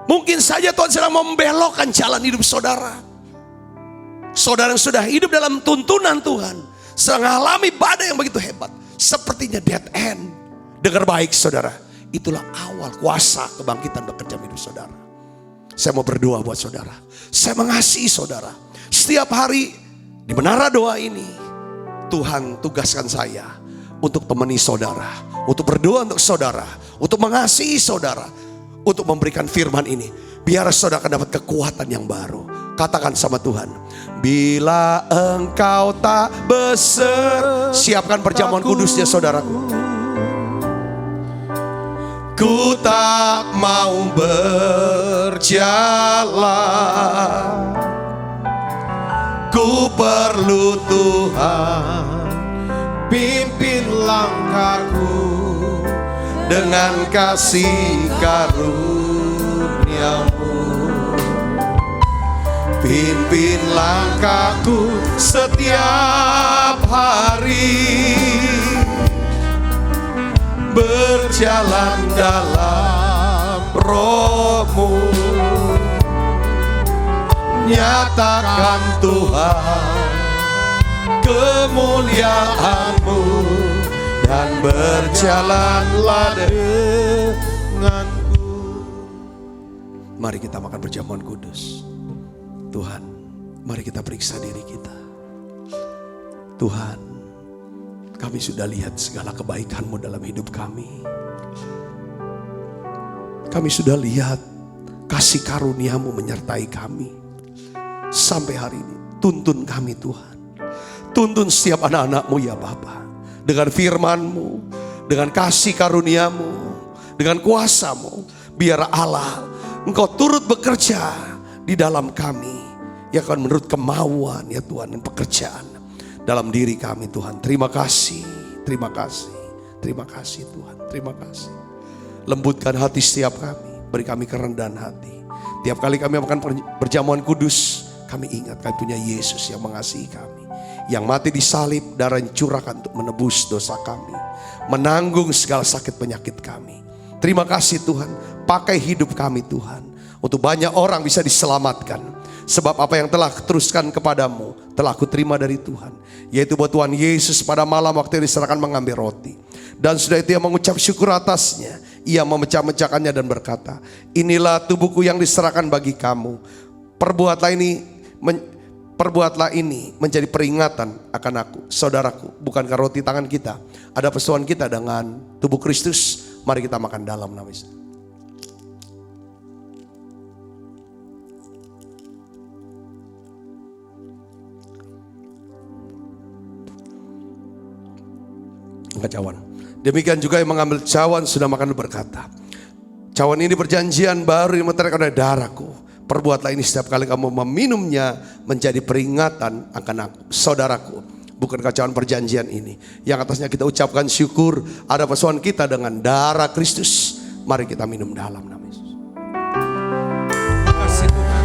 Mungkin saja Tuhan sedang membelokkan jalan hidup saudara. Saudara yang sudah hidup dalam tuntunan Tuhan, sedang mengalami badai yang begitu hebat, sepertinya dead end. Dengar baik saudara, itulah awal kuasa kebangkitan bekerja hidup saudara. Saya mau berdoa buat saudara. Saya mengasihi saudara. Setiap hari di menara doa ini, Tuhan tugaskan saya untuk temani saudara, untuk berdoa untuk saudara, untuk mengasihi saudara, untuk memberikan firman ini. Biar saudara akan dapat kekuatan yang baru. Katakan sama Tuhan, bila engkau tak beserta. Siapkan perjamuan kudusnya saudaraku. Ku tak mau berjalan, ku perlu Tuhan. Pimpin langkahku dengan kasih karunia-Mu. Pimpin langkahku setiap hari, berjalan dalam Roh-Mu. Nyatakan Tuhan kemuliaan-Mu dan berjalanlah denganku. Mari kita makan perjamuan kudus. Tuhan, mari kita periksa diri kita. Tuhan, kami sudah lihat segala kebaikan-Mu dalam hidup kami. Kami sudah lihat kasih karunia-Mu menyertai kami. Sampai hari ini, tuntun kami Tuhan. Tuntun setiap anak-anak-Mu ya Bapa. Dengan firman-Mu, dengan kasih karunia-Mu, dengan kuasa-Mu. Biar Allah, Engkau turut bekerja di dalam kami. Yang akan menurut kemauan ya Tuhan dan pekerjaan dalam diri kami Tuhan. Terima kasih, terima kasih, terima kasih Tuhan. Terima kasih. Lembutkan hati setiap kami. Beri kami kerendahan hati. Tiap kali kami makan perjamuan kudus, kami ingat kami punya Yesus yang mengasihi kami. Yang mati di salib, darah yang curahkan untuk menebus dosa kami. Menanggung segala sakit penyakit kami. Terima kasih Tuhan. Pakai hidup kami Tuhan. Untuk banyak orang bisa diselamatkan. Sebab apa yang telah teruskan kepadamu telah aku terima dari Tuhan. Yaitu buat Tuhan Yesus pada malam waktu diserahkan mengambil roti. Dan sudah itu ia mengucap syukur atasnya. Ia memecah-mecahkannya dan berkata, inilah tubuhku yang diserahkan bagi kamu. Perbuatlah ini menjadi peringatan akan aku. Saudaraku, bukankah roti tangan kita ada persoalan kita dengan tubuh Kristus? Mari kita makan dalam nama Yesus. Cawan. Demikian juga yang mengambil cawan sudah makan berkata, cawan ini perjanjian baru yang meteraikan oleh darahku. Perbuatlah ini setiap kali kamu meminumnya menjadi peringatan akan aku. Saudaraku, bukankah cawan perjanjian ini yang atasnya kita ucapkan syukur ada persoalan kita dengan darah Kristus. Mari kita minum dalam nama Yesus. Terima kasih Tuhan.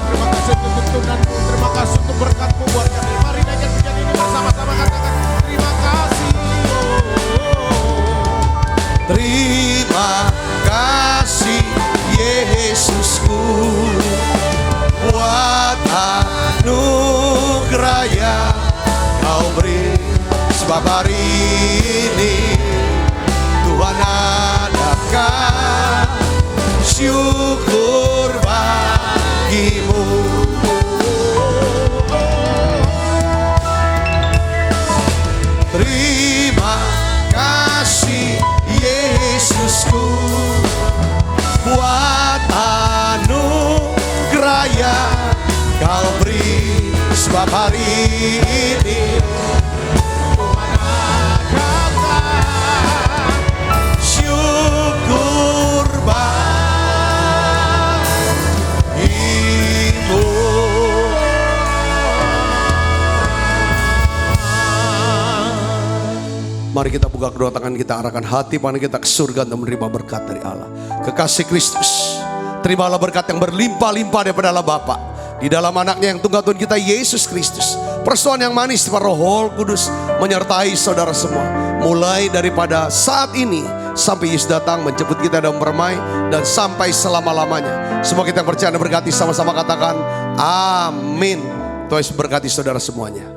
Terima kasih untuk tuntunanmu. Terima kasih untuk berkat-Mu buat kami. Mari naikkan pujian ini bersama-sama, katakan terima kasih. Terima kasih Yesusku buat anugerah yang Kau beri. Sebab hari ini Mari kita buka kedua tangan kita, arahkan hati pandang kita ke surga untuk menerima berkat dari Allah. Kekasih Kristus, terimalah berkat yang berlimpah-limpah daripada Allah Bapa di dalam anaknya yang tunggal Tuhan kita Yesus Kristus. Persoalan yang manis Roh Kudus menyertai saudara semua, mulai daripada saat ini sampai Yesus datang menjemput kita dalam permai, dan sampai selama-lamanya. Semua kita yang percaya dan berkati sama-sama katakan amin. Tuhan Yesus berkati saudara semuanya.